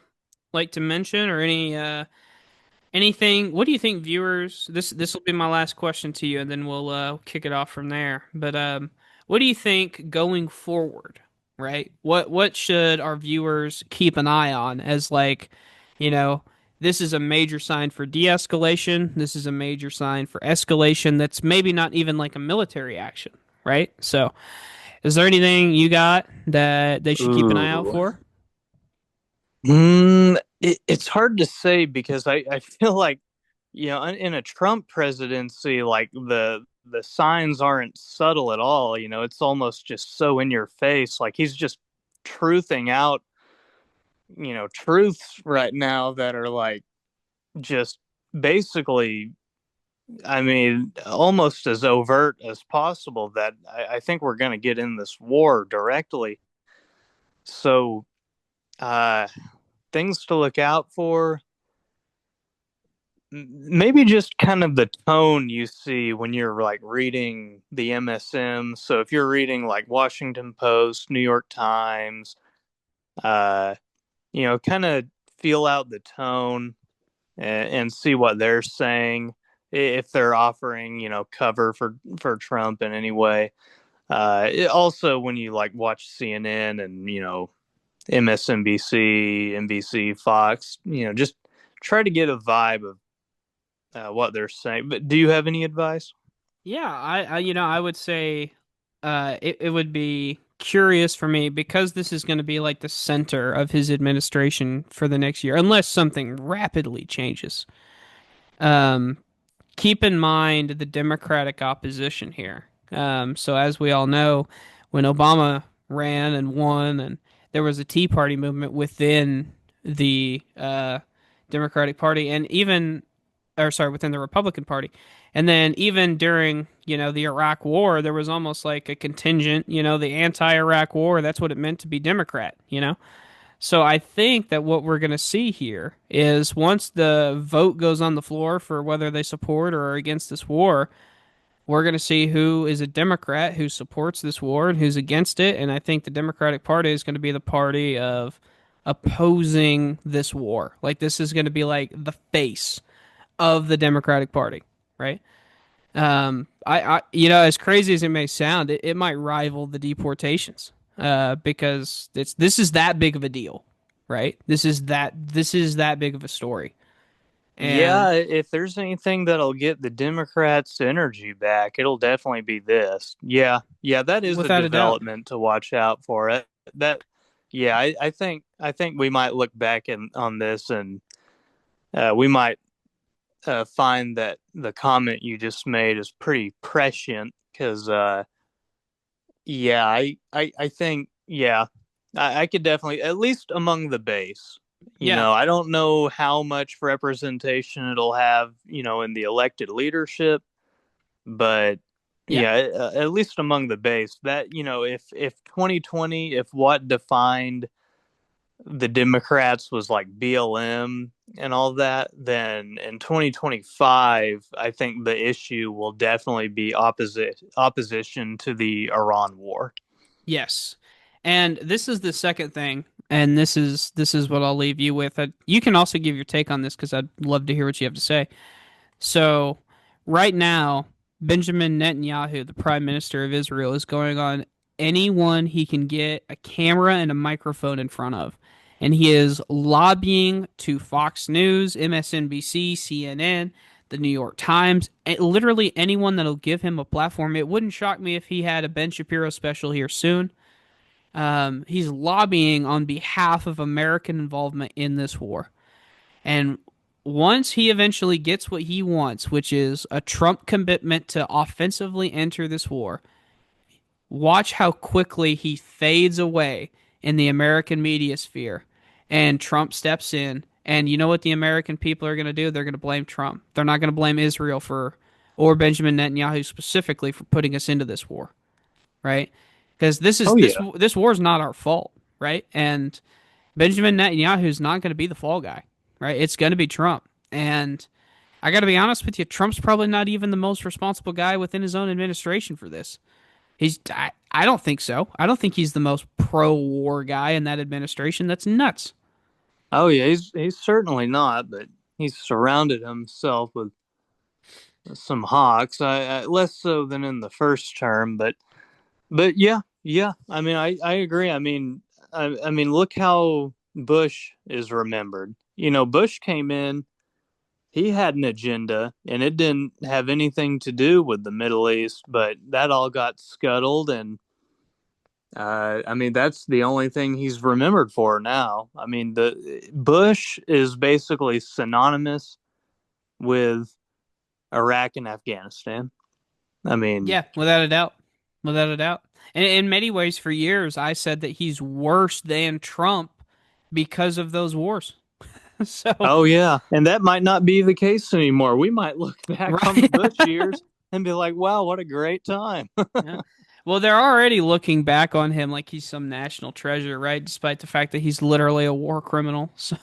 mention or anything? What do you think, viewers? This will be my last question to you, and then we'll kick it off from there. But what do you think going forward? Right? What should our viewers keep an eye on as like, you know, this is a major sign for de-escalation. This is a major sign for escalation. That's maybe not even like a military action, right? So, is there anything you got that they should keep an eye out for? It's hard to say because I feel like, you know, in a Trump presidency, like the signs aren't subtle at all. You know, it's almost just so in your face. Like he's just truthing out, you know, truths right now that are like just basically, I mean, almost as overt as possible that I think we're going to get in this war directly. So, things to look out for. Maybe just kind of the tone you see when you're like reading the MSM. So if you're reading like Washington Post, New York Times, uh, you know, kind of feel out the tone and see what they're saying if they're offering, you know, cover for Trump in any way. Also, when you like watch CNN and, you know, MSNBC, NBC, Fox, you know, just try to get a vibe of what they're saying. But do you have any advice? Yeah, I you know, I would say it would be curious for me because this is going to be like the center of his administration for the next year, unless something rapidly changes. Um, keep in mind the Democratic opposition here. So as we all know, when Obama ran and won, and there was a Tea Party movement within the Democratic Party, and even, or sorry, within the Republican Party, and then even during, you know, the Iraq War, there was almost like a contingent, you know, the anti-Iraq War. That's what it meant to be Democrat, you know. So I think that what we're going to see here is once the vote goes on the floor for whether they support or are against this war, we're going to see who is a Democrat who supports this war and who's against it. And I think the Democratic Party is going to be the party of opposing this war. Like this is going to be like the face of the Democratic Party, right? As crazy as it may sound, it might rival the deportations, because this is that big of a deal, right? This is that big of a story. Yeah, And if there's anything that'll get the Democrats' energy back, it'll definitely be this. Yeah, that is a without a doubt, development to watch out for. I think we might look back on this, and we might find that the comment you just made is pretty prescient. Because I think I could definitely, at least among the base. yeah, I don't know how much representation it'll have, in the elected leadership, but yeah, at least among the base, that, if 2020, if what defined the Democrats was like BLM and all that, then in 2025, I think the issue will definitely be opposition to the Iran war. yes. And this is the second thing, and this is what I'll leave you with. You can also give your take on this because I'd love to hear what you have to say. So, right now, Benjamin Netanyahu, the Prime Minister of Israel, is going on anyone he can get a camera and a microphone in front of. And he is lobbying to Fox News, MSNBC, CNN, the New York Times, literally anyone that'll give him a platform. It wouldn't shock me if he had a Ben Shapiro special here soon. He's lobbying on behalf of American involvement in this war. And once he eventually gets what he wants, which is a Trump commitment to offensively enter this war, watch how quickly he fades away in the American media sphere and Trump steps in. And you know what the American people are going to do? They're going to blame Trump. They're not going to blame Israel or Benjamin Netanyahu specifically for putting us into this war, right? Because this war is not our fault, right? And Benjamin Netanyahu is not going to be the fall guy, right? It's going to be Trump. And I got to be honest with you, Trump's probably not even the most responsible guy within his own administration for this. I don't think so. I don't think he's the most pro-war guy in that administration. That's nuts. Oh yeah, he's certainly not, but he's surrounded himself with some hawks. Less so than in the first term, but yeah. I mean, I agree. I mean, look how Bush is remembered. Bush came in, he had an agenda, and it didn't have anything to do with the Middle East, but that all got scuttled, and that's the only thing he's remembered for now. I mean, the Bush is basically synonymous with Iraq and Afghanistan. I mean, yeah, without a doubt. Without a doubt. And in many ways, for years, I said that he's worse than Trump because of those wars. So, oh yeah, and that might not be the case anymore. We might look back on the Bush years and be like, "Wow, what a great time!" Yeah. Well, they're already looking back on him like he's some national treasure, right? Despite the fact that he's literally a war criminal. So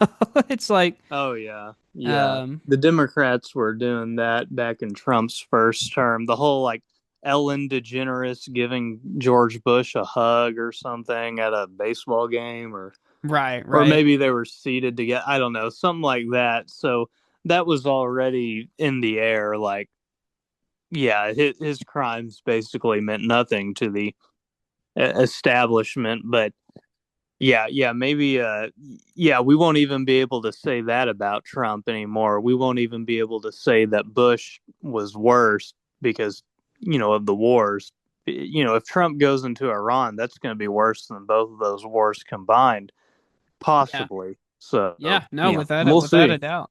it's like, oh yeah. The Democrats were doing that back in Trump's first term. The whole like Ellen DeGeneres giving George Bush a hug or something at a baseball game, or maybe they were seated together. I don't know, something like that. So that was already in the air. Like, yeah, his crimes basically meant nothing to the establishment. But maybe we won't even be able to say that about Trump anymore. We won't even be able to say that Bush was worse because of the wars. If Trump goes into Iran, that's going to be worse than both of those wars combined, possibly. Yeah. So without a doubt.